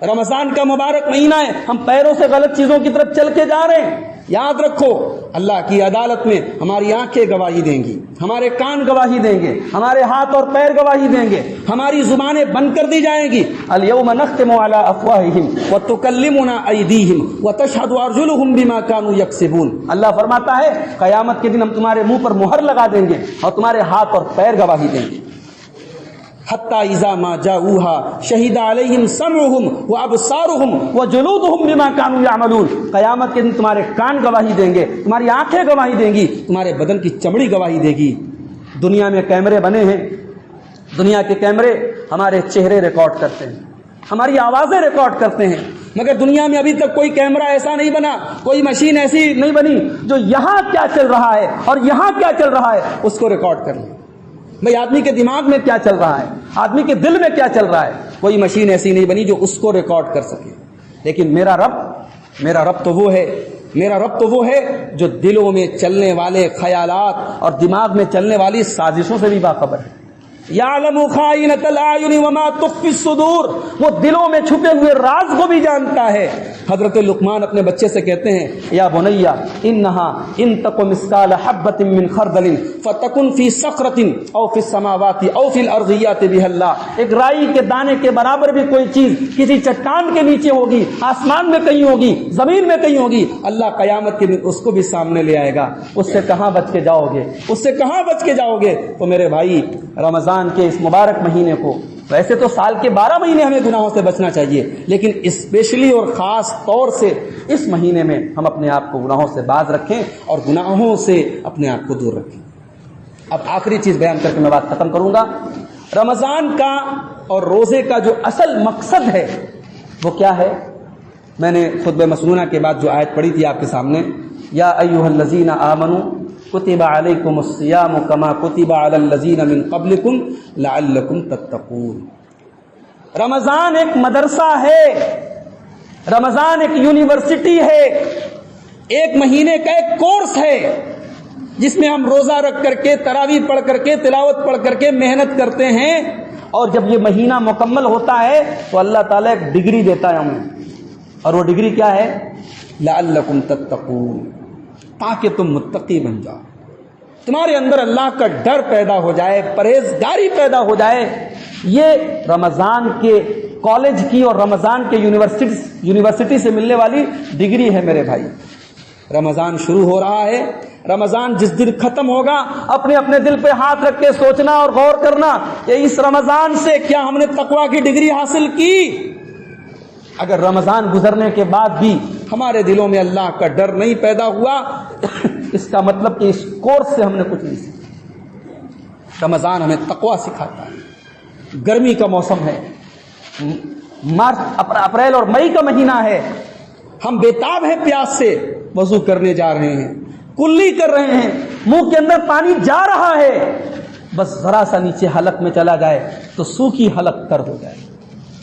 رمضان کا مبارک مہینہ ہے ہم پیروں سے غلط چیزوں کی طرف چل کے جا رہے ہیں۔ یاد رکھو اللہ کی عدالت میں ہماری آنکھیں گواہی دیں گی، ہمارے کان گواہی دیں گے، ہمارے ہاتھ اور پیر گواہی دیں گے، ہماری زبانیں بند کر دی جائیں گی۔ الیوم نختم علی افواہہم وتکلمنا ایدیہم وتشہد ارجلہم بما کانوا یکسبون۔ اللہ فرماتا ہے قیامت کے دن ہم تمہارے منہ پر مہر لگا دیں گے اور تمہارے ہاتھ اور پیر گواہی دیں گے۔ حتی اذا ما جاؤوها شہد علیہم سمعہم وابصارہم وجلودہم بما کانوا یعملون۔ قیامت کے دن تمہارے کان گواہی دیں گے، تمہاری آنکھیں گواہی دیں گی، تمہارے بدن کی چمڑی گواہی دے گی۔ دنیا میں کیمرے بنے ہیں، دنیا کے کیمرے ہمارے چہرے ریکارڈ کرتے ہیں، ہماری آوازیں ریکارڈ کرتے ہیں، مگر دنیا میں ابھی تک کوئی کیمرہ ایسا نہیں بنا، کوئی مشین ایسی نہیں بنی جو یہاں کیا چل رہا ہے اور یہاں کیا چل رہا ہے اس کو ریکارڈ کر لے۔ بھئی آدمی کے دماغ میں کیا چل رہا ہے، آدمی کے دل میں کیا چل رہا ہے، کوئی مشین ایسی نہیں بنی جو اس کو ریکارڈ کر سکے۔ لیکن میرا رب تو وہ ہے جو دلوں میں چلنے والے خیالات اور دماغ میں چلنے والی سازشوں سے بھی باخبر ہے۔ یعلم خائنۃ الاعین وما تخفی الصدور، وہ دلوں میں چھپے ہوئے راز کو بھی جانتا ہے۔ حضرت لقمان اپنے بچے سے کہتے ہیں یا بنی انہا ان تک مثقال حبۃ من خردل فتکن فی صخرۃ او فی السماوات او فی الارض یأتی بها اللہ۔ ایک رائی کے دانے کے برابر بھی کوئی چیز کسی چٹان کے نیچے ہوگی، آسمان میں کہیں ہوگی، زمین میں کہیں ہوگی، اللہ قیامت کے دن اس کو بھی سامنے لے آئے گا۔ اس سے کہاں بچ کے جاؤ گے، اس سے کہاں بچ کے جاؤ گے؟ تو میرے بھائی رمضان کے اس مبارک مہینے کو، ویسے تو سال کے 12 مہینے ہمیں گناہوں سے بچنا چاہیے، لیکن اسپیشلی اور خاص طور سے اس مہینے میں ہم اپنے آپ کو گناہوں سے باز رکھیں اور گناہوں سے اپنے آپ کو دور رکھیں۔ اب آخری چیز بیان کر کے میں بات ختم کروں گا۔ رمضان کا اور روزے کا جو اصل مقصد ہے وہ کیا ہے؟ میں نے خطبہ مسنونہ کے بعد جو آیت پڑھی تھی آپ کے سامنے، یا ایھا الذین آمنوا کتب علیکم الصیام کما کتب علی الذین من قبلکم لعلکم تتقون۔ رمضان ایک مدرسہ ہے، رمضان ایک یونیورسٹی ہے، ایک مہینے کا ایک کورس ہے جس میں ہم روزہ رکھ کر کے، تراویح پڑھ کر کے، تلاوت پڑھ کر کے محنت کرتے ہیں، اور جب یہ مہینہ مکمل ہوتا ہے تو اللہ تعالیٰ ایک ڈگری دیتا ہے ہمیں، اور وہ ڈگری کیا ہے؟ لعلکم تتقون، تاکہ تم متقی بن جاؤ، تمہارے اندر اللہ کا ڈر پیدا ہو جائے، پرہیزگاری پیدا ہو جائے۔ یہ رمضان کے کالج کی اور رمضان کے یونیورسٹی سے ملنے والی ڈگری ہے میرے بھائی۔ رمضان شروع ہو رہا ہے، رمضان جس دن ختم ہوگا اپنے اپنے دل پہ ہاتھ رکھ کے سوچنا اور غور کرنا کہ اس رمضان سے کیا ہم نے تقویٰ کی ڈگری حاصل کی؟ اگر رمضان گزرنے کے بعد بھی ہمارے دلوں میں اللہ کا ڈر نہیں پیدا ہوا اس کا مطلب کہ اس کورس سے ہم نے کچھ نہیں سیکھا۔ رمضان ہمیں تقویٰ سکھاتا ہے۔ گرمی کا موسم ہے، مارچ اپریل اور مئی کا مہینہ ہے، ہم بےتاب ہیں پیاس سے، وضو کرنے جا رہے ہیں، کلی کر رہے ہیں، منہ کے اندر پانی جا رہا ہے، بس ذرا سا نیچے حلق میں چلا جائے تو سوکھی حلق تر ہو جائے۔